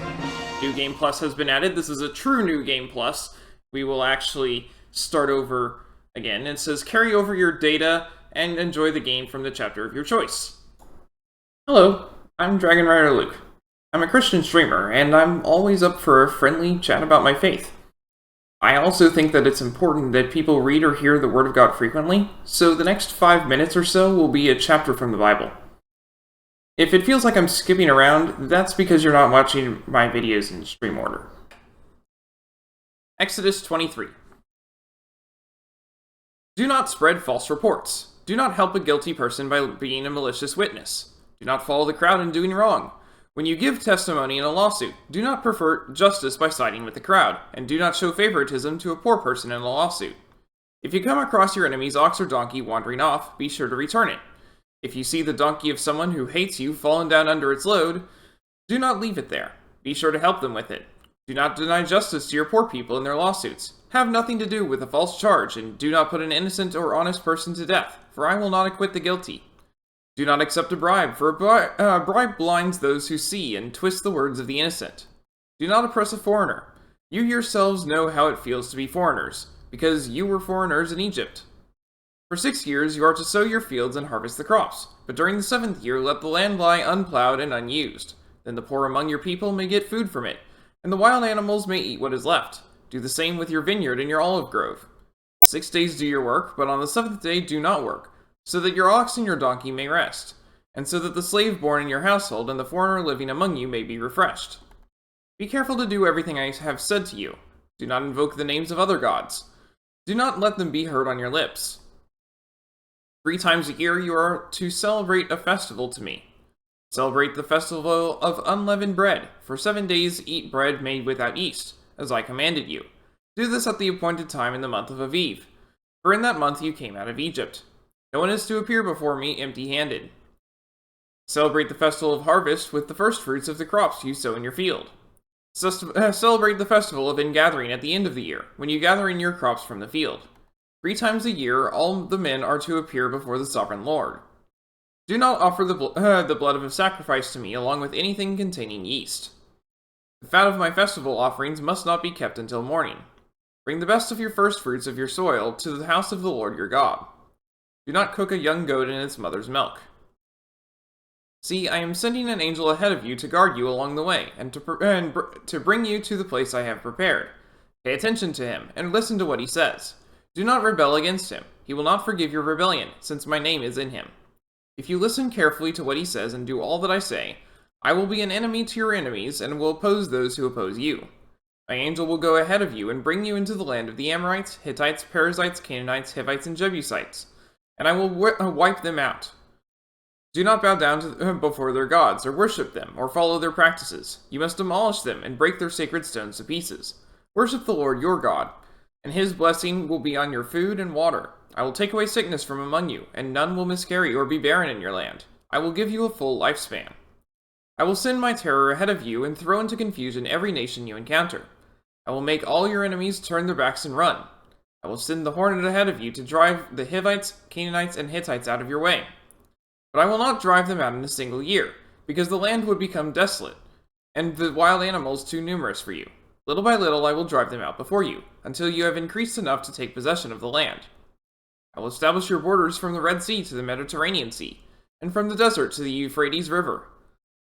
New Game Plus has been added. This is a true New Game Plus. We will actually start over again. It says carry over your data and enjoy the game from the chapter of your choice. Hello, I'm Dragon Rider Luke. I'm a Christian streamer, and I'm always up for a friendly chat about my faith. I also think that it's important that people read or hear the Word of God frequently, so the next 5 minutes or so will be a chapter from the Bible. If it feels like I'm skipping around, that's because you're not watching my videos in stream order. Exodus 23. Do not spread false reports. Do not help a guilty person by being a malicious witness. Do not follow the crowd in doing wrong. When you give testimony in a lawsuit, do not prefer justice by siding with the crowd, and do not show favoritism to a poor person in a lawsuit. If you come across your enemy's ox or donkey wandering off, be sure to return it. If you see the donkey of someone who hates you fallen down under its load, do not leave it there. Be sure to help them with it. Do not deny justice to your poor people in their lawsuits. Have nothing to do with a false charge, and do not put an innocent or honest person to death, for I will not acquit the guilty. Do not accept a bribe, for a bribe blinds those who see and twists the words of the innocent. Do not oppress a foreigner. You yourselves know how it feels to be foreigners, because you were foreigners in Egypt. For 6 years you are to sow your fields and harvest the crops, but during the 7th year let the land lie unplowed and unused. Then the poor among your people may get food from it, and the wild animals may eat what is left. Do the same with your vineyard and your olive grove. 6 days do your work, but on the 7th day do not work, so that your ox and your donkey may rest, and so that the slave born in your household and the foreigner living among you may be refreshed. Be careful to do everything I have said to you. Do not invoke the names of other gods. Do not let them be heard on your lips. 3 times a year you are to celebrate a festival to me. Celebrate the festival of unleavened bread. For 7 days eat bread made without yeast, as I commanded you. Do this at the appointed time in the month of Aviv, for in that month you came out of Egypt. No one is to appear before me empty-handed. Celebrate the festival of harvest with the first fruits of the crops you sow in your field. Celebrate the festival of ingathering at the end of the year, when you gather in your crops from the field. 3 times a year all the men are to appear before the sovereign Lord. Do not offer the blood of a sacrifice to me along with anything containing yeast. The fat of my festival offerings must not be kept until morning. Bring the best of your first fruits of your soil to the house of the Lord your God. Do not cook a young goat in its mother's milk. See, I am sending an angel ahead of you to guard you along the way, and to bring you to the place I have prepared. Pay attention to him, and listen to what he says. Do not rebel against him. He will not forgive your rebellion, since my name is in him. If you listen carefully to what he says and do all that I say, I will be an enemy to your enemies, and will oppose those who oppose you. My angel will go ahead of you and bring you into the land of the Amorites, Hittites, Perizzites, Canaanites, Hivites, and Jebusites, and I will wipe them out. Do not bow down before their gods, or worship them, or follow their practices. You must demolish them and break their sacred stones to pieces. Worship the Lord your God, and his blessing will be on your food and water. I will take away sickness from among you, and none will miscarry or be barren in your land. I will give you a full lifespan. I will send my terror ahead of you and throw into confusion every nation you encounter. I will make all your enemies turn their backs and run. I will send the hornet ahead of you to drive the Hivites, Canaanites, and Hittites out of your way. But I will not drive them out in a single year, because the land would become desolate, and the wild animals too numerous for you. Little by little I will drive them out before you, until you have increased enough to take possession of the land. I will establish your borders from the Red Sea to the Mediterranean Sea, and from the desert to the Euphrates River.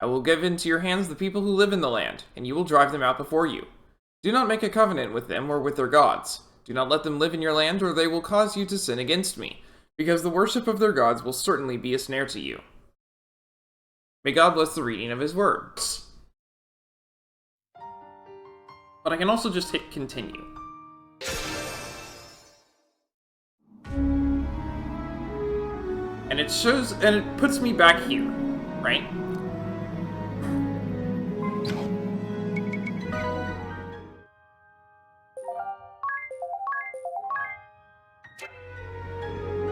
I will give into your hands the people who live in the land, and you will drive them out before you. Do not make a covenant with them or with their gods. Do not let them live in your land, or they will cause you to sin against me, because the worship of their gods will certainly be a snare to you. May God bless the reading of his words. But I can also just hit continue. And it shows, and it puts me back here, right?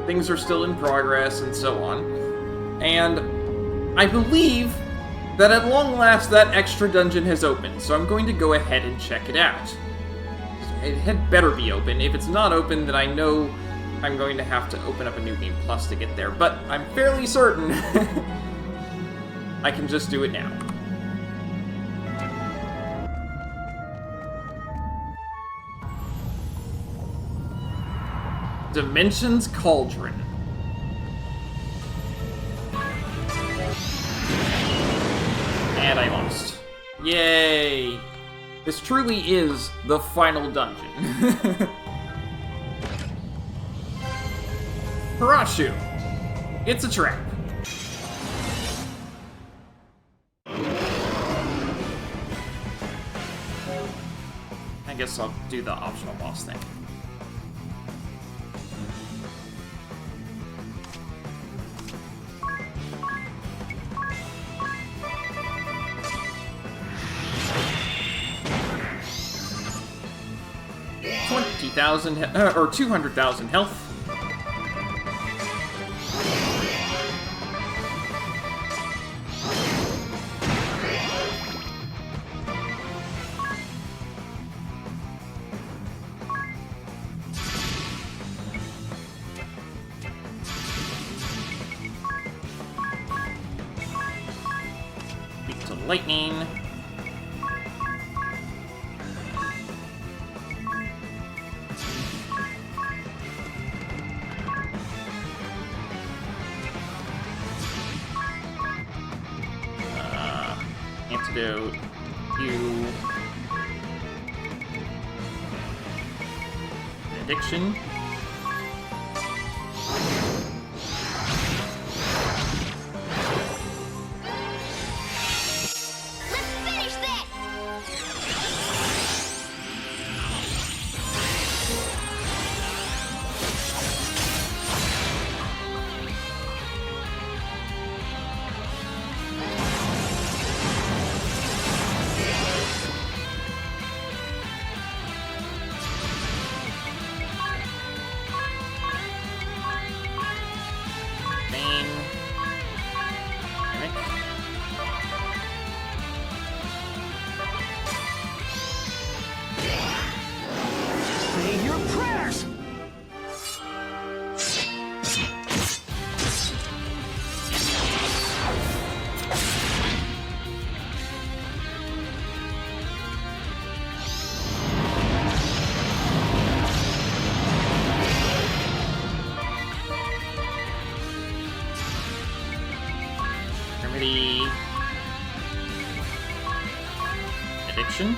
Things are still in progress and so on. And I believe that at long last that extra dungeon has opened, so I'm going to go ahead and check it out. It had better be open. If it's not open, then I know I'm going to have to open up a New Game Plus to get there, but I'm fairly certain I can just do it now. Dimensions Cauldron. And I lost. Yay! This truly is the final dungeon. Parashu! It's a trap. I guess I'll do the optional boss thing. Or 200,000 health. Beat to lightning. Antidote. You. Addiction. Let's finish this! Main. Mimic. Say your prayers! Remedy. Addiction.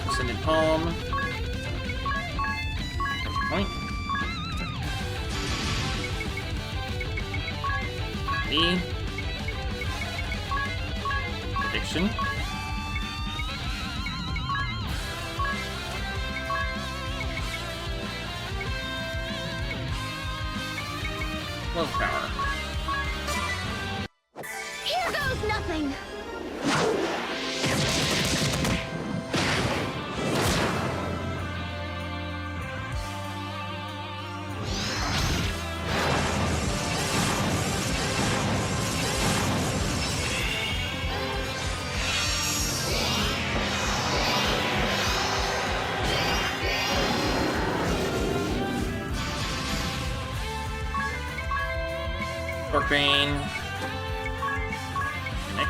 Ascended Palm. Point. E. Addiction. Love power. Here goes nothing! Scorpion. Nick.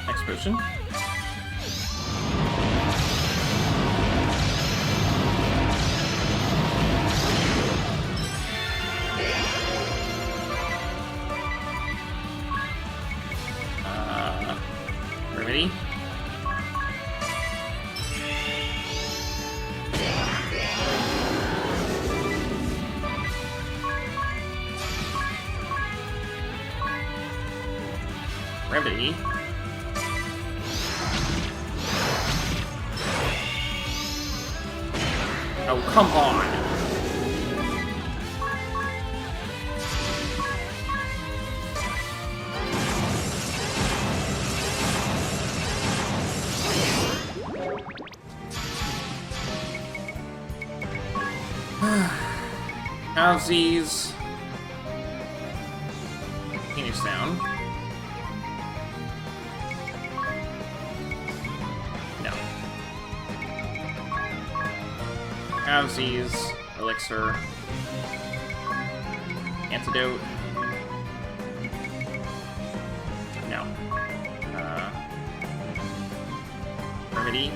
Next potion. Remedy. Remedy. Oh, come on! Housies. Phoenix down. No. Housies. Elixir. Antidote. No. Remedy.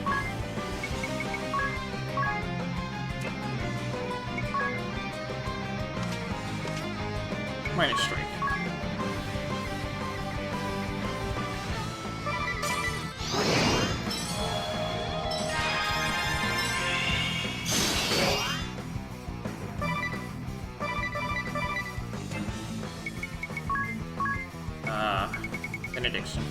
Minus strike. Benediction.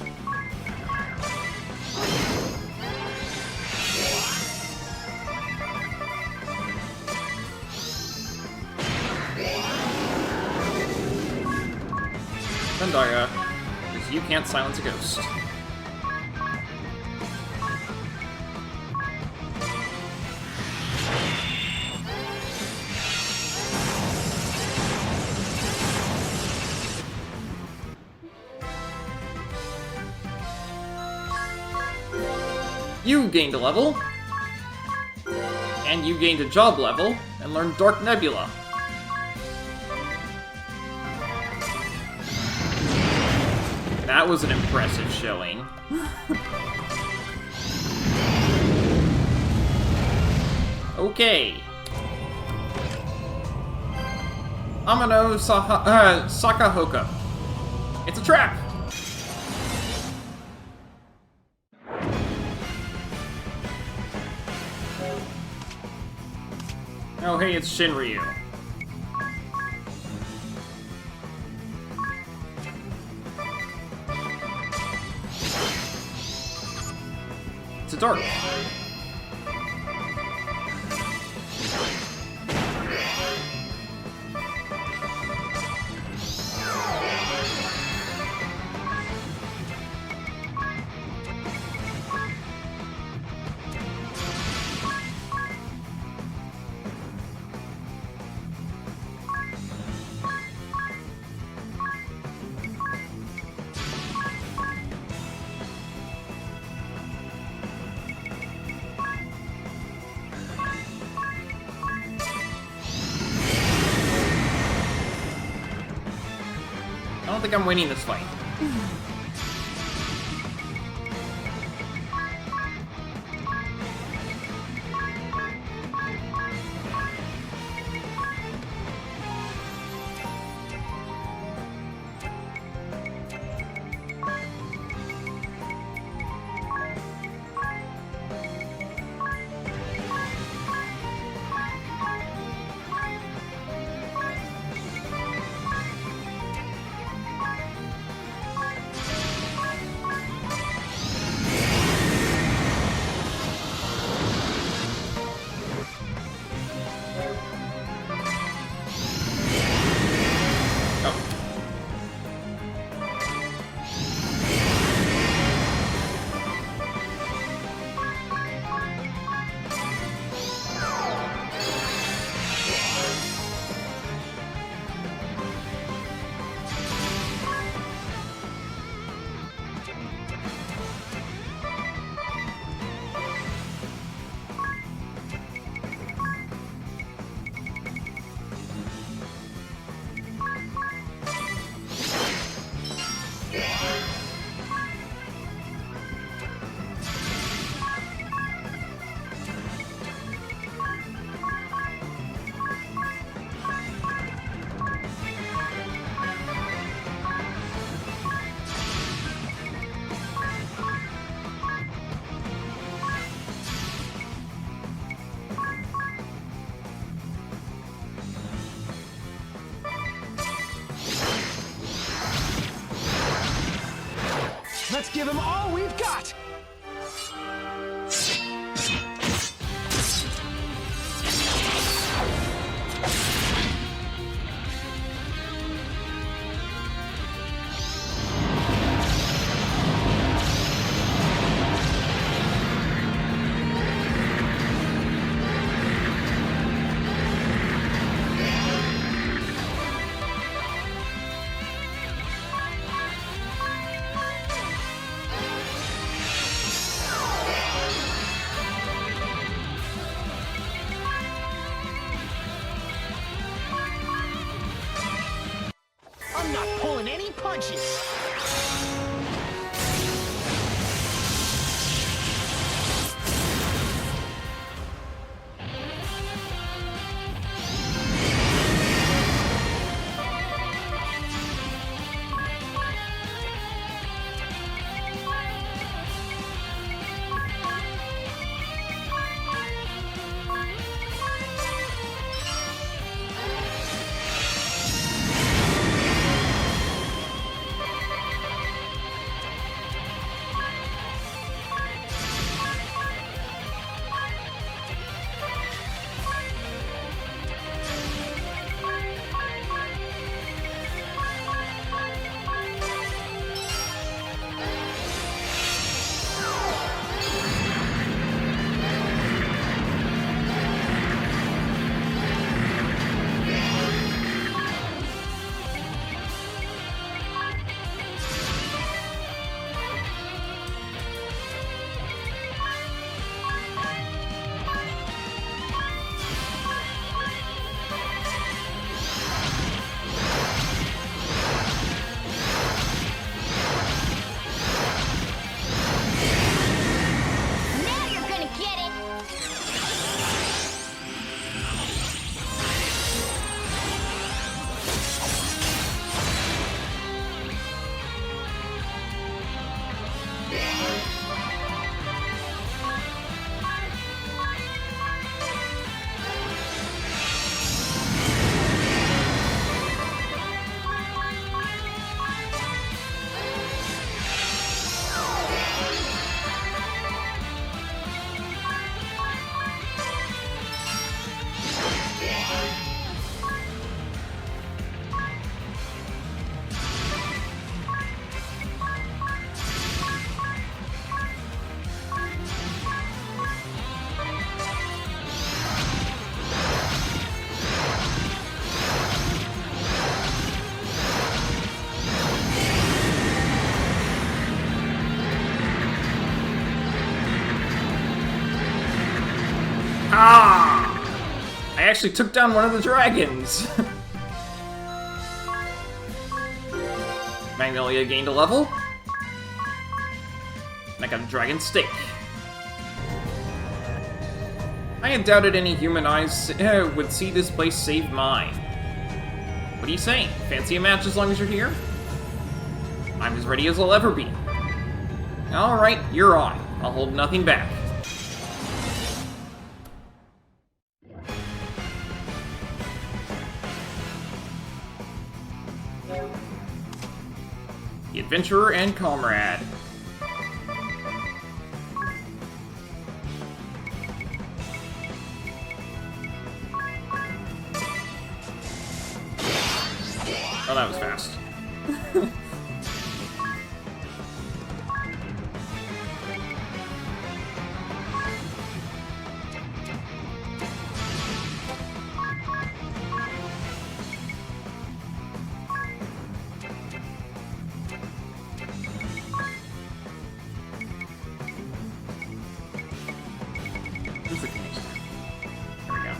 Zendaya, because you can't silence a ghost. You gained a level. And you gained a job level, and learned Dark Nebula. That was an impressive showing. Okay. Amano Sakahoka. It's a trap! Oh hey, it's Shinryu. It's a dart. I don't think I'm winning this fight. Let's give him all we've got! I'm not pulling any punches! actually took down one of the dragons! Magnolia gained a level. And I got a dragon steak. I had doubted any human eyes would see this place save mine. What are you saying? Fancy a match as long as you're here? I'm as ready as I'll ever be. Alright, you're on. I'll hold nothing back. The Adventurer and Comrade. Oh, that was fast. Who's the king? There we go.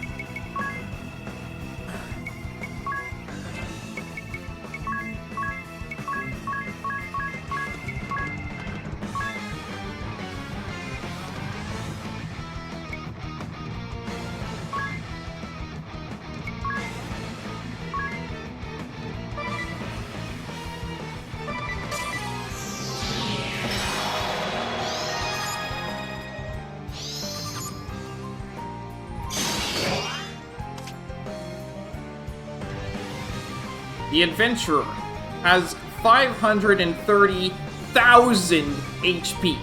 The Adventurer has 530,000 HP.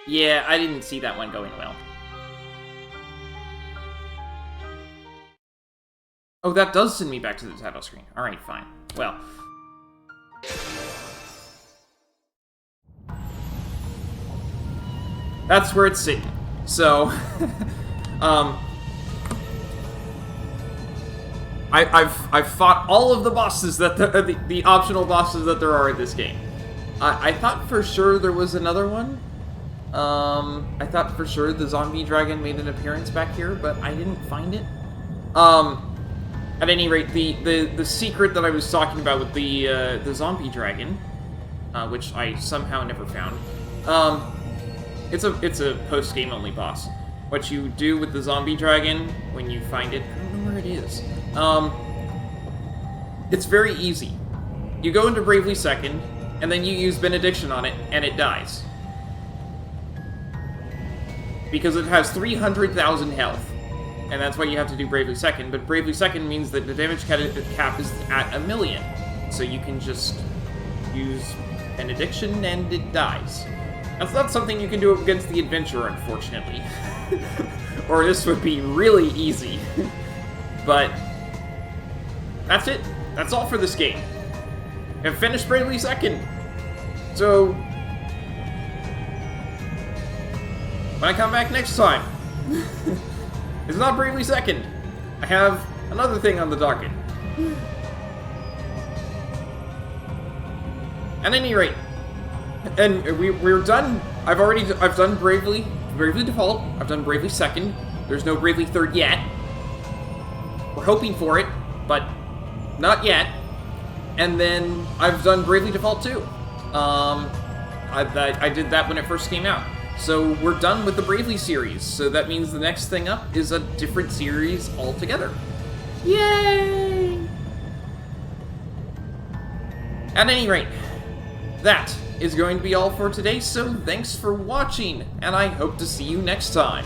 Yeah, I didn't see that one going well. Oh, that does send me back to the title screen. Alright, fine. Well. That's where it's sitting. So, I've fought all of the bosses that the optional bosses that there are in this game. I thought for sure there was another one. I thought for sure the zombie dragon made an appearance back here, but I didn't find it. At any rate, the secret that I was talking about with the zombie dragon, which I somehow never found, it's a post-game only boss. What you do with the zombie dragon when you find it, I don't know where it is. It's very easy. You go into Bravely Second, and then you use Benediction on it, and it dies. Because it has 300,000 health. And that's why you have to do Bravely Second, but Bravely Second means that the damage cap is at 1,000,000. So you can just use Benediction and it dies. That's not something you can do against the Adventurer, unfortunately. Or this would be really easy. But that's it. That's all for this game. I've finished Bravely Second. So when I come back next time, it's not Bravely Second. I have another thing on the docket. At any rate, and we're done. I've done Bravely Default. I've done Bravely Second. There's no Bravely Third yet. We're hoping for it, but not yet. And then I've done Bravely Default too. I did that when it first came out. So we're done with the Bravely series. So that means the next thing up is a different series altogether. Yay! At any rate, that is going to be all for today, so thanks for watching, and I hope to see you next time.